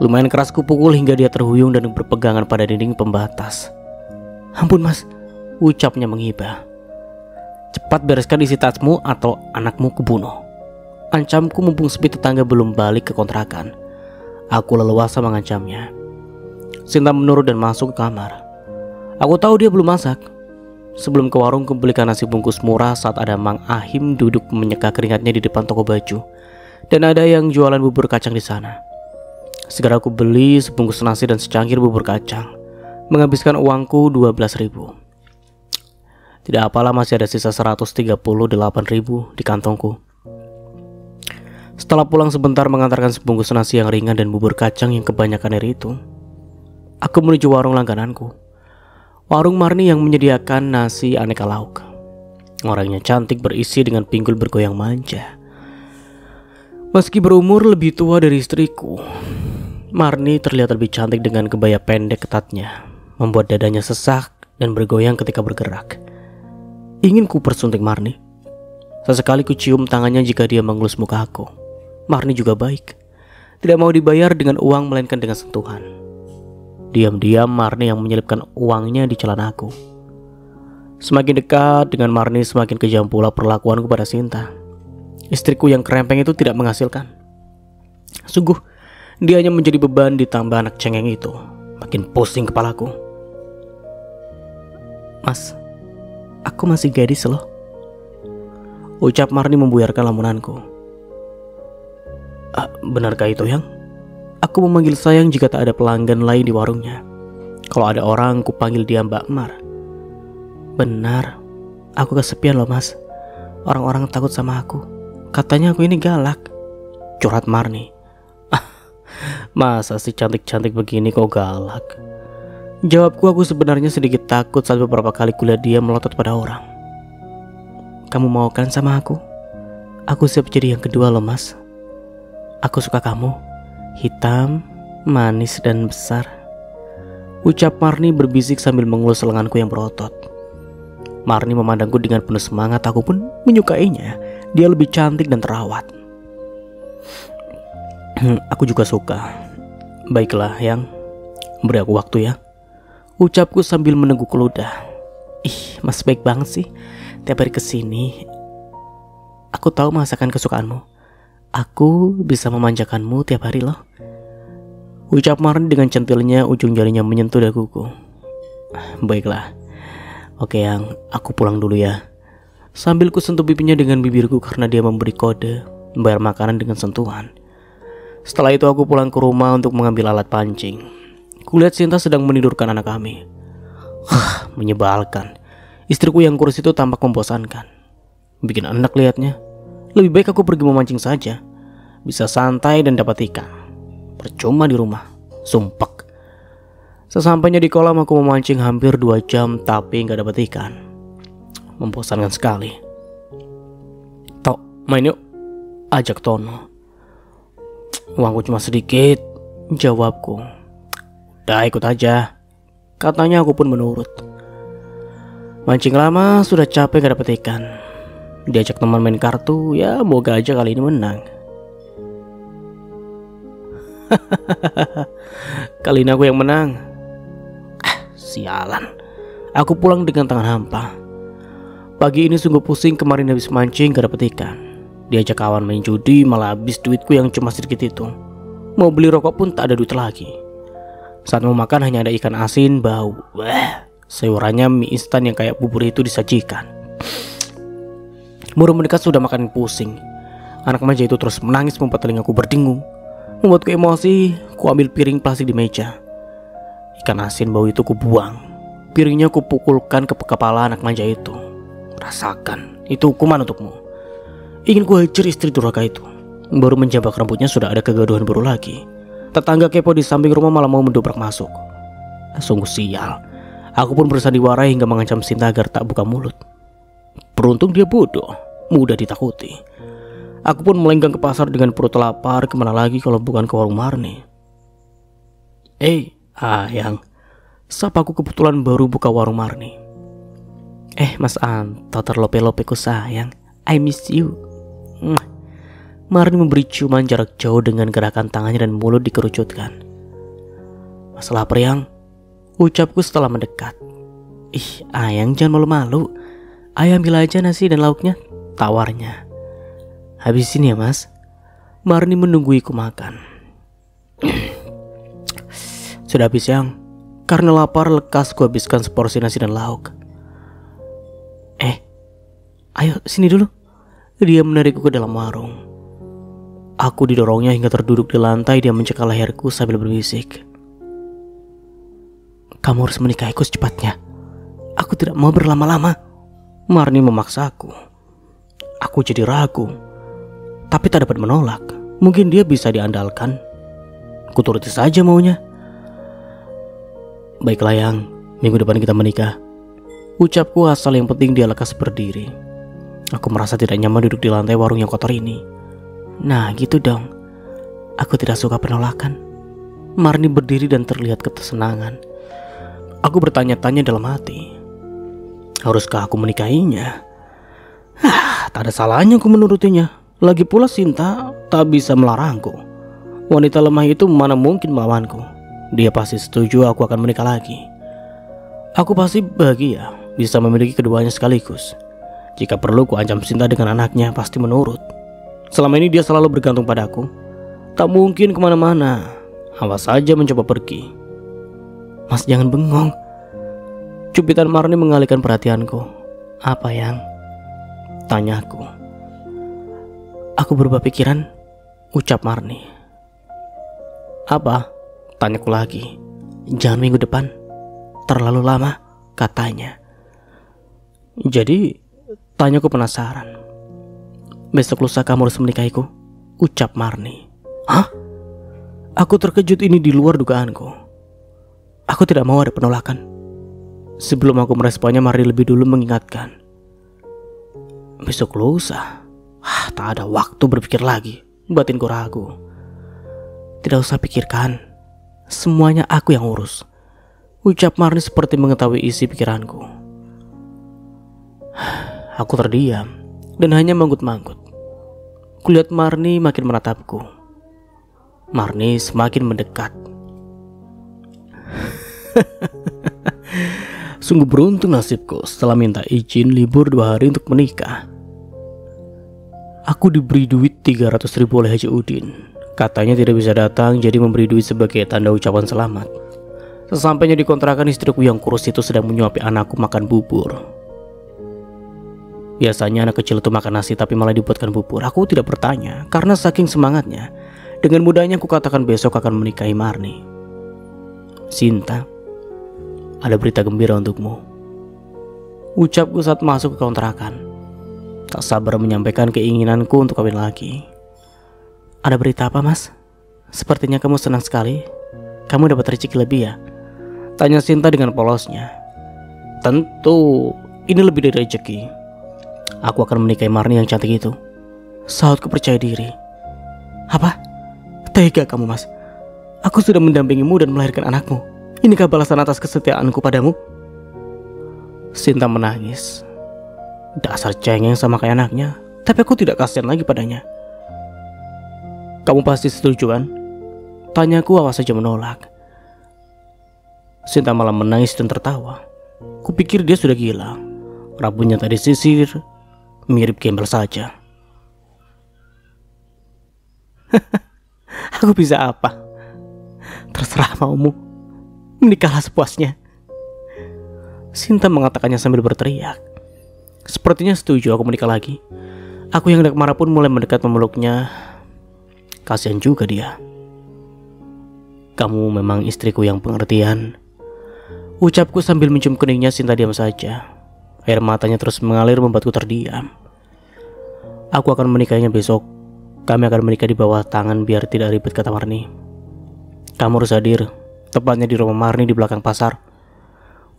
Lumayan keras kupukul hingga dia terhuyung dan berpegangan pada dinding pembatas. Ampun Mas, ucapnya menghibah. Cepat bereskan isi tasmu atau anakmu kubunuh. Ancamku mumpung sepi tetangga belum balik ke kontrakan. Aku leluasa mengancamnya. Sinta menurut dan masuk ke kamar. Aku tahu dia belum masak. Sebelum ke warung kubelikan nasi bungkus murah saat ada Mang Ahim duduk menyeka keringatnya di depan toko baju. Dan ada yang jualan bubur kacang di sana. Segera aku beli sebungkus nasi dan secangkir bubur kacang. Menghabiskan uangku 12.000. Tidak apalah, masih ada sisa 138.000 di kantongku. Setelah pulang sebentar mengantarkan sebungkus nasi yang ringan dan bubur kacang yang kebanyakan dari itu, aku menuju warung langgananku. Warung Marni yang menyediakan nasi aneka lauk. Orangnya cantik, berisi dengan pinggul bergoyang manja. Meski berumur lebih tua dari istriku, Marni terlihat lebih cantik dengan kebaya pendek ketatnya, membuat dadanya sesak dan bergoyang ketika bergerak. Ingin ku persunting Marni. Sesekali ku cium tangannya jika dia mengelus muka aku. Marni juga baik. Tidak mau dibayar dengan uang melainkan dengan sentuhan. Diam-diam Marni yang menyelipkan uangnya di celana aku. Semakin dekat dengan Marni, semakin kejam pula perlakuanku pada Sinta. Istriku yang kerempeng itu tidak menghasilkan. Sungguh, dia hanya menjadi beban ditambah anak cengeng itu. Makin pusing kepalaku. Mas, aku masih gadis loh, ucap Marni membuyarkan lamunanku. Benarkah itu Yang? Aku memanggil sayang jika tak ada pelanggan lain di warungnya. Kalau ada orang, ku panggil dia Mbak Mar. Benar, aku kesepian loh Mas. Orang-orang takut sama aku. Katanya aku ini galak, curhat Marni. Masa sih cantik-cantik begini kok galak? Jawabku, aku sebenarnya sedikit takut saat beberapa kali kulihat dia melotot pada orang. Kamu mau kan sama aku? Aku siap jadi yang kedua loh Mas. Aku suka kamu. Hitam, manis dan besar, ucap Marni berbisik sambil mengelus lenganku yang berotot. Marni memandangku dengan penuh semangat. Aku pun menyukainya. Dia lebih cantik dan terawat. Aku juga suka. Baiklah Yang, beri aku waktu ya, ucapku sambil meneguk ludah. Ih, Mas baik banget sih. Tiap hari kesini, aku tahu masakan kesukaanmu. Aku bisa memanjakanmu tiap hari loh, ucap Marni dengan centilnya, ujung jarinya menyentuh daguku. Baiklah. Oke Yang, aku pulang dulu ya. Sambil ku sentuh pipinya dengan bibirku karena dia memberi kode membayar makanan dengan sentuhan. Setelah itu aku pulang ke rumah untuk mengambil alat pancing. Kulihat Sinta sedang menidurkan anak kami. Menyebalkan. Istriku yang kurus itu tampak membosankan. Bikin enak liatnya. Lebih baik aku pergi memancing saja. Bisa santai dan dapat ikan. Percuma di rumah, sumpek. Sesampainya di kolam aku memancing hampir 2 jam tapi nggak dapat ikan. Membosankan sekali. Tok, main yuk, ajak Tono. Uangku cuma sedikit, jawabku. Udah ikut aja, katanya. Aku pun menurut. Mancing lama sudah capek gak dapet ikan. Diajak teman main kartu, ya moga aja kali ini menang. Kali ini aku yang menang. Sialan. Aku pulang dengan tangan hampa. Pagi ini sungguh pusing, kemarin habis mancing gak dapet ikan. Diajak kawan main judi malah habis duitku yang cuma sedikit itu. Mau beli rokok pun tak ada duit lagi. Saat mau makan hanya ada ikan asin bau. Wah, sayurannya mie instan yang kayak bubur itu disajikan. Baru mendekat sudah makan pusing. Anak manja itu terus menangis membuat telingaku berdengung. Membuatku emosi, ku ambil piring plastik di meja. Ikan asin bau itu ku buang. Piringnya ku pukulkan ke kepala anak manja itu. Rasakan, itu hukuman untukmu. Ingin ku hajar istri durhaka itu. Baru menjambak rambutnya sudah ada kegaduhan baru lagi. Tetangga kepo di samping rumah malah mau mendobrak masuk. Sungguh sial. Aku pun bersandiwara hingga mengancam Sinta agar tak buka mulut. Beruntung dia bodoh, mudah ditakuti. Aku pun melenggang ke pasar dengan perut lapar. Kemana lagi kalau bukan ke warung Marni. Ayang, sapaku kebetulan baru buka warung Marni. Mas Anto, terlope-lopeku sayang, I miss you. Marni memberi ciuman jarak jauh dengan gerakan tangannya dan mulut dikerucutkan. Masalah Priang, ucapku setelah mendekat. Ayang jangan malu-malu. Ayo ambil aja nasi dan lauknya, tawarnya. Habisin ya mas. Marni menungguiku makan. Sudah habis yang. Karena lapar lekas ku habiskan seporsi nasi dan lauk. Ayo sini dulu. Dia menarikku ke dalam warung. Aku didorongnya hingga terduduk di lantai. Dia mencekal leherku sambil berbisik. Kamu harus menikahiku secepatnya. Aku tidak mau berlama-lama. Marni memaksaku. Aku jadi ragu, tapi tak dapat menolak. Mungkin dia bisa diandalkan. Ku turuti saja maunya. Baiklah yang, minggu depan kita menikah. Ucapku asal yang penting dia lekas berdiri. Aku merasa tidak nyaman duduk di lantai warung yang kotor ini. Nah gitu dong. Aku tidak suka penolakan. Marni berdiri dan terlihat kesenangan. Aku bertanya-tanya dalam hati. Haruskah aku menikahinya? Tak ada salahnya aku menurutinya. Lagi pula Sinta tak bisa melarangku. Wanita lemah itu mana mungkin melawanku. Dia pasti setuju aku akan menikah lagi. Aku pasti bahagia bisa memiliki keduanya sekaligus. Jika perlu ku ancam Sinta dengan anaknya, pasti menurut. Selama ini dia selalu bergantung padaku. Tak mungkin kemana-mana. Awas saja mencoba pergi. Mas jangan bengong. Cupitan Marni mengalihkan perhatianku. Apa yang? Tanyaku. Aku berubah pikiran, ucap Marni. Apa? Tanyaku lagi. Jangan minggu depan. Terlalu lama, katanya. Jadi, tanyaku penasaran. Besok lusa kamu harus menikahiku, ucap Marni. Hah? Aku terkejut, ini di luar dugaanku. Aku tidak mau ada penolakan. Sebelum aku meresponnya, Marni lebih dulu mengingatkan. Besok lusa? Tak ada waktu berpikir lagi. Batinku ragu. Tidak usah pikirkan. Semuanya aku yang urus, ucap Marni seperti mengetahui isi pikiranku. Aku terdiam dan hanya manggut-manggut. Kulihat Marni makin menatapku. Marni semakin mendekat. Sungguh beruntung nasibku setelah minta izin libur 2 hari untuk menikah. Aku diberi duit 300.000 oleh Haji Udin. Katanya tidak bisa datang, jadi memberi duit sebagai tanda ucapan selamat. Sesampainya di kontrakan, istriku yang kurus itu sedang menyuapi anakku makan bubur. Biasanya anak kecil itu makan nasi tapi malah dibuatkan bubur. Aku tidak bertanya karena saking semangatnya. Dengan mudahnya aku katakan besok akan menikahi Marni. Sinta, ada berita gembira untukmu, ucapku saat masuk ke kontrakan. Tak sabar menyampaikan keinginanku untuk kawin lagi. Ada berita apa, Mas? Sepertinya kamu senang sekali. Kamu dapat rezeki lebih ya? Tanya Sinta dengan polosnya. Tentu, ini lebih dari rezeki. Aku akan menikahi Marni yang cantik itu. Sahutku percaya diri. Apa? Tega kamu, Mas. Aku sudah mendampingimu dan melahirkan anakmu. Inikah balasan atas kesetiaanku padamu? Sinta menangis. Dasar cengeng sama kayak anaknya. Tapi aku tidak kasihan lagi padanya. Kamu pasti setuju kan? Tanyaku awas saja menolak. Sinta malah menangis dan tertawa. Kupikir dia sudah gila. Rambutnya tadi sisir, mirip gembel saja. Aku bisa apa? Terserah maumu. Menikahlah sepuasnya. Sinta mengatakannya sambil berteriak. Sepertinya setuju aku menikah lagi. Aku yang hendak marah pun mulai mendekat memeluknya. Kasihan juga dia. Kamu memang istriku yang pengertian. Ucapku sambil mencium keningnya. Sinta diam saja. Air matanya terus mengalir membuatku terdiam. Aku akan menikahinya besok. Kami akan menikah di bawah tangan biar tidak ribet, kata Marni. Kamu harus hadir, tepatnya di rumah Marni di belakang pasar.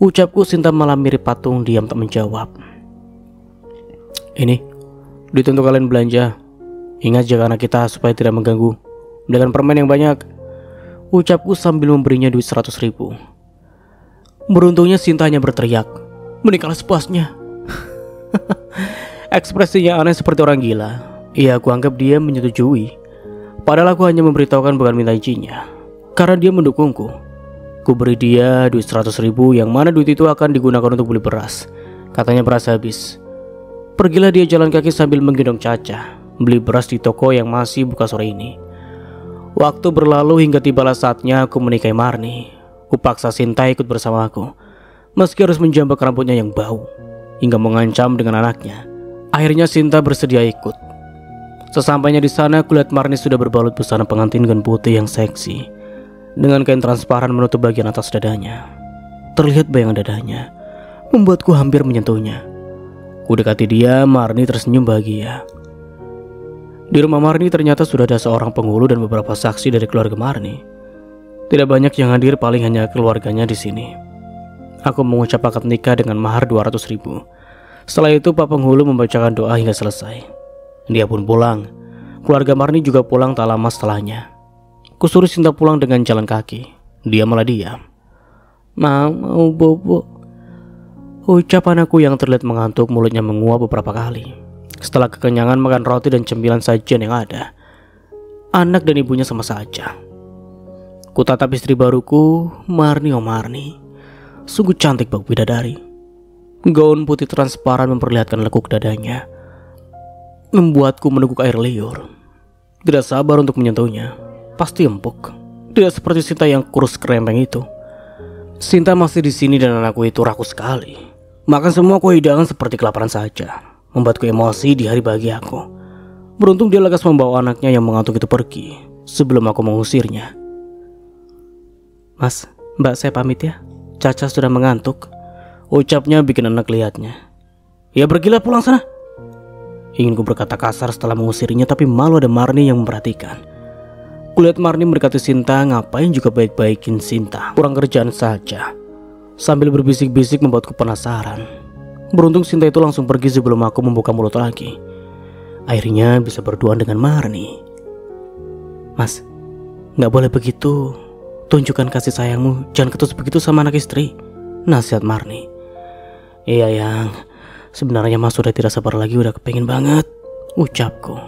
Ucapku. Sinta malah mirip patung diam tak menjawab. Ini duit untuk kalian belanja. Ingat jaga anak kita supaya tidak mengganggu. Belikan permen yang banyak. Ucapku sambil memberinya duit 100.000. Beruntungnya Sinta hanya berteriak, menikahlah sepuasnya. Ekspresinya aneh seperti orang gila. Iya, aku anggap dia menyetujui. Padahal aku hanya memberitahukan bukan minta izinnya. Karena dia mendukungku. Ku beri dia duit 100.000 yang mana duit itu akan digunakan untuk beli beras. Katanya beras habis. Pergilah dia jalan kaki sambil menggendong Caca, beli beras di toko yang masih buka sore ini. Waktu berlalu hingga tibalah saatnya aku menikahi Marni. Kupaksa Sinta ikut bersama aku, meski harus menjambak rambutnya yang bau, hingga mengancam dengan anaknya. Akhirnya Sinta bersedia ikut. Sesampainya di sana, kulihat Marni sudah berbalut busana pengantin dengan putih yang seksi, dengan kain transparan menutup bagian atas dadanya. Terlihat bayangan dadanya, membuatku hampir menyentuhnya. Ku dekati dia. Marni tersenyum bahagia. Di rumah Marni ternyata sudah ada seorang penghulu dan beberapa saksi dari keluarga Marni. Tidak banyak yang hadir, paling hanya keluarganya di sini. Aku mengucap akad nikah dengan mahar 200.000. Setelah itu Pak Penghulu membacakan doa hingga selesai. Dia pun pulang. Keluarga Marni juga pulang tak lama setelahnya. Kusuruh Sinta pulang dengan jalan kaki. Dia malah diam. Mau bobo. Ucapan aku yang terlihat mengantuk, mulutnya menguap beberapa kali. Setelah kekenyangan makan roti dan cemilan sajian yang ada. Anak dan ibunya sama saja. Kutatap istri baruku, Marni. Oh Marni, sungguh cantik bak bidadari. Gaun putih transparan memperlihatkan lekuk dadanya, membuatku meneguk air liur. Tidak sabar untuk menyentuhnya. Pasti empuk. Tidak seperti Sinta yang kurus kerempeng itu. Sinta masih di sini dan anakku itu rakus sekali. Makan semua kue hidangan seperti kelaparan saja, membuatku emosi di hari bahagiaku. Beruntung dia lekas membawa anaknya yang mengantuk itu pergi sebelum aku mengusirnya. Mas, Mbak, saya pamit ya. Caca sudah mengantuk. Ucapnya bikin enak lihatnya. Ya pergilah pulang sana. Ingin ku berkata kasar setelah mengusirnya, tapi malu ada Marni yang memperhatikan. Kulihat Marni mendekati Sinta, ngapain juga baik-baikin Sinta. Kurang kerjaan saja. Sambil berbisik-bisik membuatku penasaran. Beruntung Sinta itu langsung pergi sebelum aku membuka mulut lagi. Akhirnya bisa berduaan dengan Marni. Mas, gak boleh begitu. Tunjukkan kasih sayangmu, jangan ketus begitu sama anak istri, nasihat Marni. Iya yang, sebenarnya Mas sudah tidak sabar lagi, udah kepengen banget, ucapku.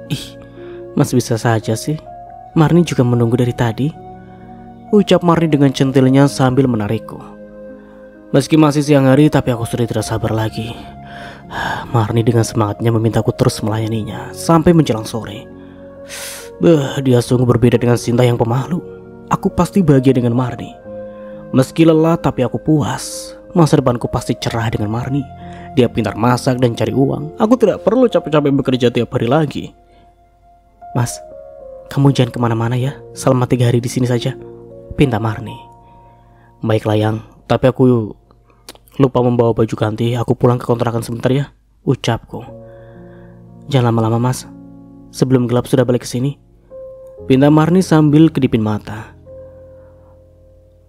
Ih, Mas bisa saja sih. Marni juga menunggu dari tadi, ucap Marni dengan centilnya sambil menarikku. Meski masih siang hari, tapi aku sudah tidak sabar lagi. Marni dengan semangatnya memintaku terus melayaninya sampai menjelang sore. Dia sungguh berbeda dengan Sinta yang pemalu. Aku pasti bahagia dengan Marni. Meski lelah, tapi aku puas. Masa depanku pasti cerah dengan Marni. Dia pintar masak dan cari uang. Aku tidak perlu capek-capek bekerja tiap hari lagi. Mas, kamu jangan kemana-mana ya. Selama 3 hari di sini saja, pinta Marni. Baiklah yang, tapi aku lupa membawa baju ganti. Aku pulang ke kontrakan sebentar ya, ucapku. Jangan lama-lama mas, sebelum gelap sudah balik ke sini, pinta Marni sambil kedipin mata.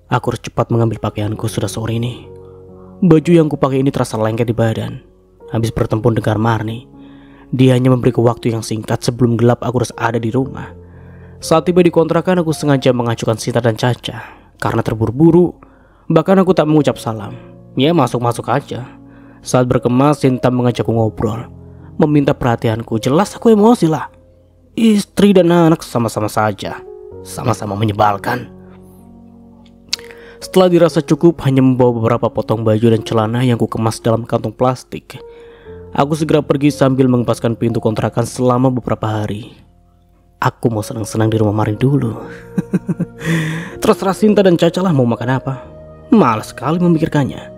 Aku harus cepat mengambil pakaianku, sudah sore ini. Baju yang kupakai ini terasa lengket di badan. Habis bertempur dengan Marni, dia hanya memberiku waktu yang singkat sebelum gelap. Aku harus ada di rumah. Saat tiba di kontrakan, aku sengaja mengajukan Sinta dan Caca karena terburu-buru. Bahkan aku tak mengucap salam. Ya masuk-masuk aja. Saat berkemas, Sinta mengajakku ngobrol, meminta perhatianku. Jelas aku emosi lah. Istri dan anak sama-sama saja, sama-sama menyebalkan. Setelah dirasa cukup hanya membawa beberapa potong baju dan celana yang kukemas dalam kantong plastik, aku segera pergi sambil mengepaskan pintu kontrakan selama beberapa hari. Aku mau senang-senang di rumah Marni dulu. Terserah Sinta dan Caca lah mau makan apa. Malas sekali memikirkannya.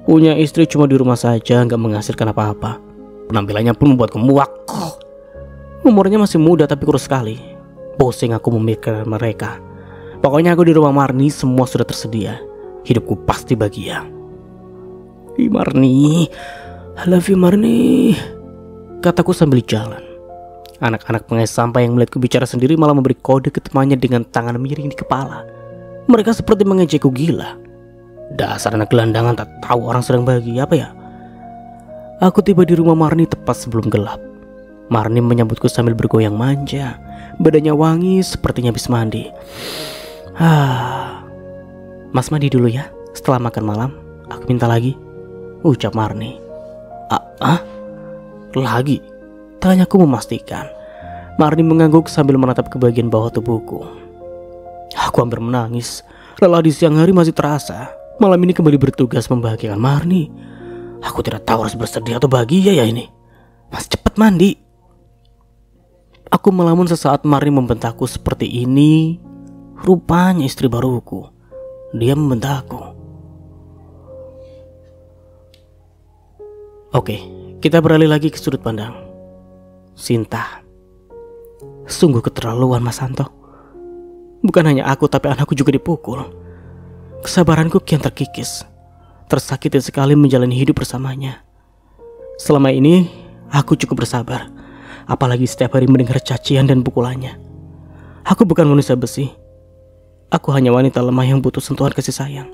Punya istri cuma di rumah saja, gak menghasilkan apa-apa. Penampilannya pun membuatku muak. Umurnya masih muda tapi kurus sekali. Pusing aku memikirkan mereka. Pokoknya aku di rumah Marni semua sudah tersedia. Hidupku pasti bahagia. Marni, I love you Marni, kataku sambil jalan. Anak-anak pengais sampah yang melihatku bicara sendiri malah memberi kode ke temannya dengan tangan miring di kepala. Mereka seperti mengejekku gila. Dasar anak gelandangan tak tahu orang sedang bahagia apa ya. Aku tiba di rumah Marni tepat sebelum gelap. Marni menyambutku sambil bergoyang manja. Badannya wangi sepertinya habis mandi. Mas mandi dulu ya. Setelah makan malam aku minta lagi, ucap Marni. Lagi? Tanyaku memastikan. Marni mengangguk sambil menatap ke bagian bawah tubuhku. Aku hampir menangis. Lelah di siang hari masih terasa. Malam ini kembali bertugas membahagiakan Marni. Aku tidak tahu harus bersedih atau bahagia ya ini. Mas cepat mandi. Aku melamun sesaat. Marni membentakku seperti ini. Rupanya istri baruku. Dia membentakku. Oke, kita beralih lagi ke sudut pandang Sinta. Sungguh keterlaluan Mas Santo. Bukan hanya aku tapi anakku juga dipukul. Kesabaranku kian terkikis. Tersakiti sekali menjalani hidup bersamanya. Selama ini aku cukup bersabar. Apalagi setiap hari mendengar cacian dan pukulannya. Aku bukan manusia besi. Aku hanya wanita lemah yang butuh sentuhan kasih sayang.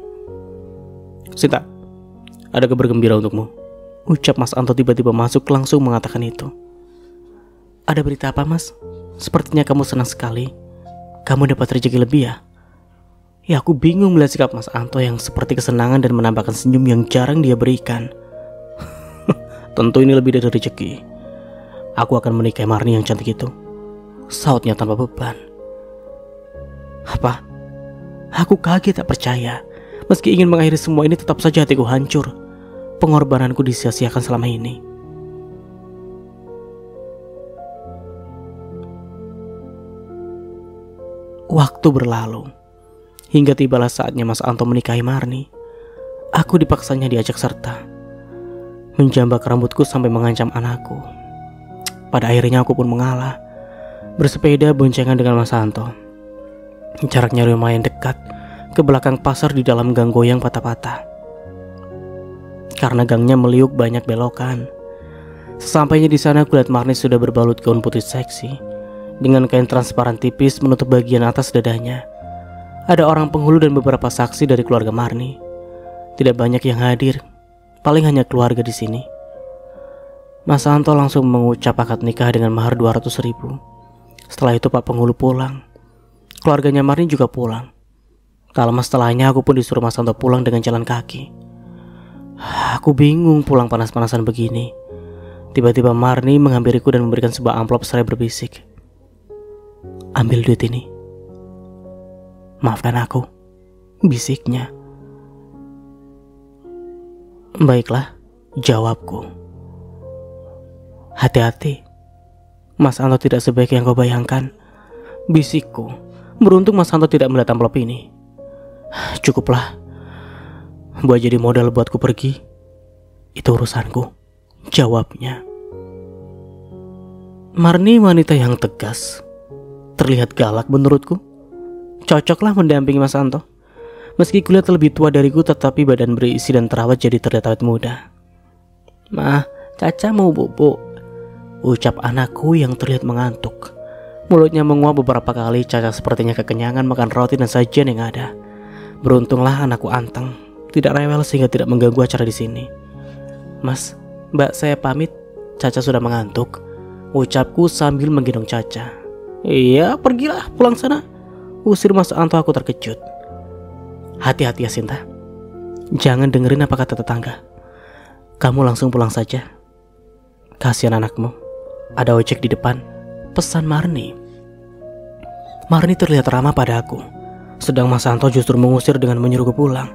Sinta, ada kabar gembira untukmu, ucap Mas Anto tiba-tiba masuk langsung mengatakan itu. Ada berita apa Mas? Sepertinya kamu senang sekali. Kamu dapat rezeki lebih ya? Ya aku bingung melihat sikap Mas Anto yang seperti kesenangan dan menambahkan senyum yang jarang dia berikan. Tentu ini lebih dari rezeki. Aku akan menikahi Marni yang cantik itu, sautnya tanpa beban. Apa? Aku kaget tak percaya. Meski ingin mengakhiri semua ini, tetap saja hatiku hancur. Pengorbananku disia-siakan selama ini. Waktu berlalu. Hingga tibalah saatnya Mas Anto menikahi Marni. Aku dipaksanya diajak serta. Menjambak rambutku sampai mengancam anakku. Pada akhirnya aku pun mengalah. Bersepeda boncengan dengan Mas Anto. Jaraknya lumayan dekat, ke belakang pasar di dalam gang goyang patah-patah. Karena gangnya meliuk banyak belokan. Sesampainya di sana kulihat Marni sudah berbalut gaun putih seksi dengan kain transparan tipis menutup bagian atas dadanya. Ada orang penghulu dan beberapa saksi dari keluarga Marni. Tidak banyak yang hadir, paling hanya keluarga di sini. Mas Anto langsung mengucap akad nikah dengan mahar 200.000. Setelah itu Pak penghulu pulang. Keluarganya Marni juga pulang. Tak lama setelahnya aku pun disuruh Mas Anto pulang dengan jalan kaki. Aku bingung pulang panas-panasan begini. Tiba-tiba Marni menghampiriku dan memberikan sebuah amplop seraya berbisik. Ambil duit ini. Maafkan aku, bisiknya. Baiklah, jawabku. Hati-hati. Mas Anto tidak sebaik yang kau bayangkan, bisikku. Beruntung Mas Anto tidak melihat amplop ini. Cukuplah. Buat jadi modal buatku pergi. Itu urusanku, jawabnya. Marni wanita yang tegas. Terlihat galak menurutku. Cocoklah mendampingi Mas Anto. Meski kulihat lebih tua dariku, tetapi badan berisi dan terawat jadi terlihat awet muda. Ma, Caca mau bobo. ucap anakku yang terlihat mengantuk. Mulutnya menguap beberapa kali. Caca sepertinya kekenyangan makan roti dan sajian yang ada. Beruntunglah anakku anteng, tidak rewel sehingga tidak mengganggu acara di sini. Mas, Mbak, saya pamit. Caca sudah mengantuk, ucapku sambil menggendong Caca. Iya, pergilah pulang sana, usir Mas Anto. Aku terkejut. Hati-hati ya Sinta, jangan dengerin apa kata tetangga. Kamu langsung pulang saja. Kasihan anakmu. Ada ojek di depan, pesan Marni. Marni terlihat ramah pada aku, sedang Mas Anto justru mengusir dengan menyuruhku pulang.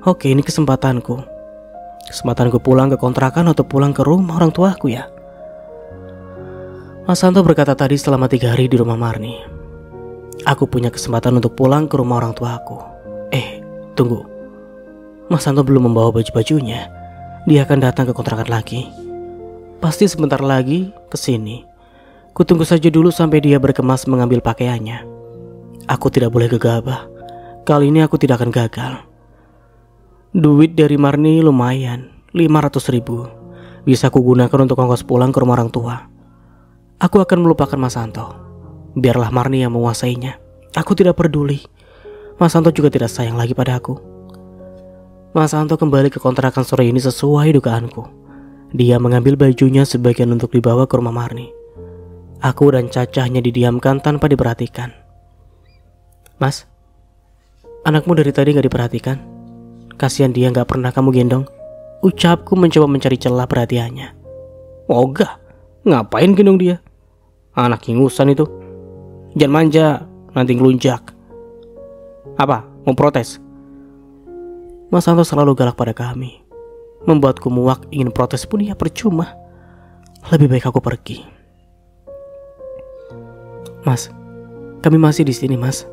Oke, ini kesempatanku. Kesempatanku pulang ke kontrakan atau pulang ke rumah orang tuaku ya. Mas Anto berkata tadi selama 3 hari di rumah Marni. Aku punya kesempatan untuk pulang ke rumah orang tuaku. Tunggu. Mas Anto belum membawa baju-bajunya. Dia akan datang ke kontrakan lagi. Pasti sebentar lagi kesini. Kutunggu saja dulu sampai dia berkemas mengambil pakaiannya. Aku tidak boleh gegabah. Kali ini aku tidak akan gagal. Duit dari Marni lumayan, 500.000. Bisa kugunakan untuk ongkos pulang ke rumah orang tua. Aku akan melupakan Mas Anto. Biarlah Marni yang menguasainya. Aku tidak peduli. Mas Anto juga tidak sayang lagi pada aku. Mas Anto kembali ke kontrakan sore ini sesuai dugaanku. Dia mengambil bajunya sebagian untuk dibawa ke rumah Marni. Aku dan Caca hanya didiamkan tanpa diperhatikan. Mas, anakmu dari tadi gak diperhatikan. Kasihan dia gak pernah kamu gendong. Ucapku mencoba mencari celah perhatiannya. Ogah, ngapain gendong dia? Anak ingusan itu. Jangan manja, nanti ngelunjak. Apa? Mau protes? Mas Anto selalu galak pada kami, membuatku muak. Ingin protes pun ya percuma. Lebih baik aku pergi. Mas, kami masih di sini, Mas.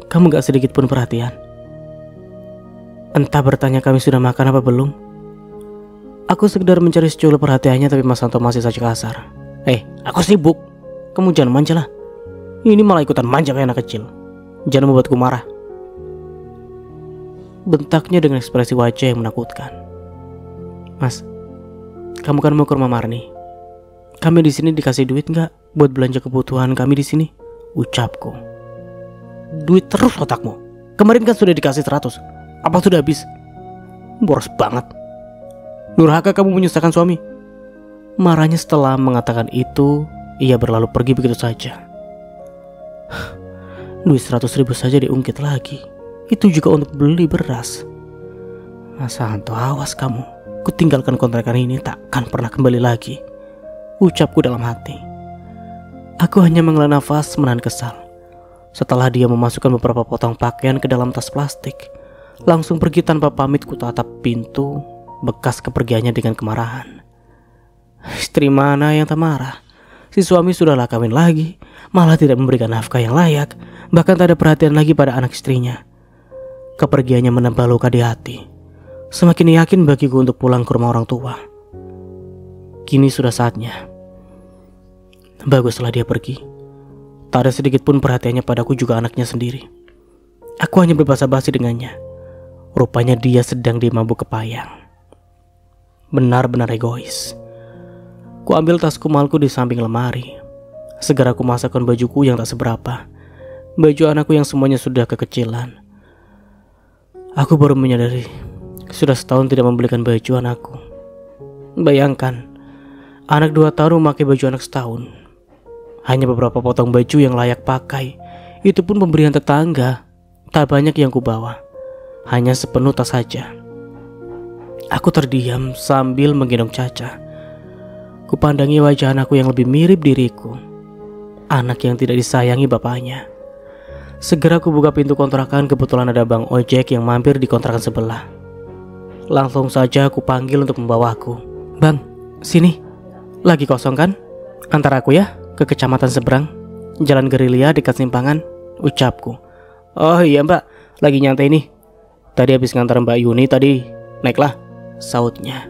Kamu gak sedikit pun perhatian. Entah bertanya kami sudah makan apa belum. Aku sekedar mencari secul perhatiannya, tapi Mas Anto masih saja kasar. Aku sibuk. Kamu jangan manja lah. Ini malah ikutan manja kayak anak kecil. Jangan membuatku marah. Bentaknya dengan ekspresi wajah yang menakutkan. Mas, kamu kan mau ke rumah Marni. Kami di sini dikasih duit nggak buat belanja kebutuhan kami di sini? Ucapku. Duit terus otakmu. Kemarin kan sudah dikasih 100. Apa sudah habis? Boros banget. Nurhaka kamu menyusahkan suami. Marahnya setelah mengatakan itu, ia berlalu pergi begitu saja. Duit 100.000 saja diungkit lagi. Itu juga untuk beli beras. Mas Anto, awas kamu. Kutinggalkan kontrakan ini, takkan pernah kembali lagi. Ucapku dalam hati. Aku hanya menghela nafas menahan kesal. Setelah dia memasukkan beberapa potong pakaian ke dalam tas plastik, langsung pergi tanpa pamit. Ku tatap pintu bekas kepergiannya dengan kemarahan. Istri mana yang tak marah? Si suami sudahlah kawin lagi, malah tidak memberikan nafkah yang layak, bahkan tak ada perhatian lagi pada anak istrinya. Kepergiannya menambah luka di hati. Semakin yakin bagiku untuk pulang ke rumah orang tua. Kini sudah saatnya. Baguslah dia pergi. Tak ada sedikit pun perhatiannya padaku, juga anaknya sendiri. Aku hanya berbasa-basi dengannya. Rupanya dia sedang dimabuk kepayang. Benar-benar egois. Ku ambil tas kumalku di samping lemari. Segera ku masukkan bajuku yang tak seberapa. Baju anakku yang semuanya sudah kekecilan. Aku baru menyadari sudah setahun tidak membelikan baju anakku. Bayangkan, anak 2 tahun memakai baju anak setahun. Hanya beberapa potong baju yang layak pakai. Itu pun pemberian tetangga. Tak banyak yang kubawa, hanya sepenuh tas saja. Aku terdiam sambil menggendong Caca. Kupandangi wajah anakku yang lebih mirip diriku. Anak yang tidak disayangi bapaknya. Segera aku buka pintu kontrakan, kebetulan ada bang ojek yang mampir di kontrakan sebelah. Langsung saja aku panggil untuk membawaku. Bang, sini. Lagi kosong kan? Antar aku ya ke kecamatan seberang, Jalan Gerilya dekat Simpangan, ucapku. Oh iya mbak, lagi nyantai nih. Tadi habis ngantar Mbak Yuni tadi, naiklah, sautnya.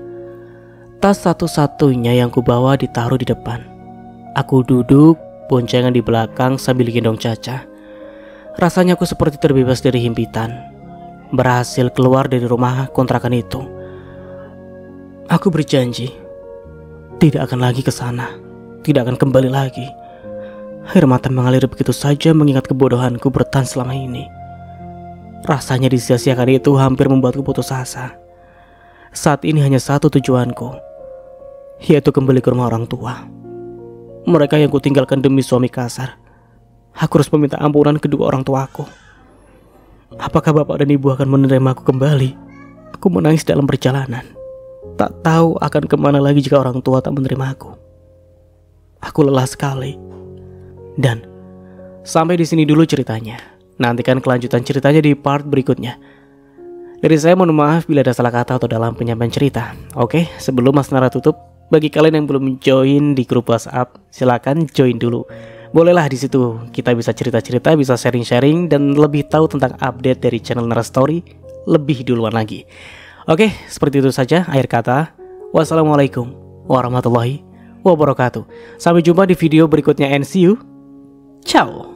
Tas satu-satunya yang kubawa ditaruh di depan. Aku duduk, boncengan di belakang sambil gendong Caca. Rasanya aku seperti terbebas dari himpitan. Berhasil keluar dari rumah kontrakan itu. Aku berjanji tidak akan lagi ke sana. tidak akan kembali lagi. Air mata mengalir begitu saja mengingat kebodohanku bertahan selama ini. Rasanya disia-siakan itu hampir membuatku putus asa. Saat ini hanya satu tujuanku, yaitu kembali ke rumah orang tua. Mereka yang kutinggalkan demi suami kasar. Aku harus meminta ampunan kedua orang tuaku. Apakah bapak dan ibu akan menerima aku kembali? Aku menangis dalam perjalanan. Tak tahu akan kemana lagi jika orang tua tak menerima aku. Aku lelah sekali. Dan sampai di sini dulu ceritanya. Nantikan kelanjutan ceritanya di part berikutnya. Dari saya mohon maaf bila ada salah kata atau dalam penyampaian cerita. Oke, sebelum Mas Nara tutup, bagi kalian yang belum join di grup WhatsApp, silakan join dulu. Bolehlah di situ kita bisa cerita-cerita, bisa sharing-sharing dan lebih tahu tentang update dari channel Nara Story lebih duluan lagi. Oke, seperti itu saja akhir kata. Wassalamualaikum warahmatullahi wabarakatuh. Sampai jumpa di video berikutnya and see you. Ciao.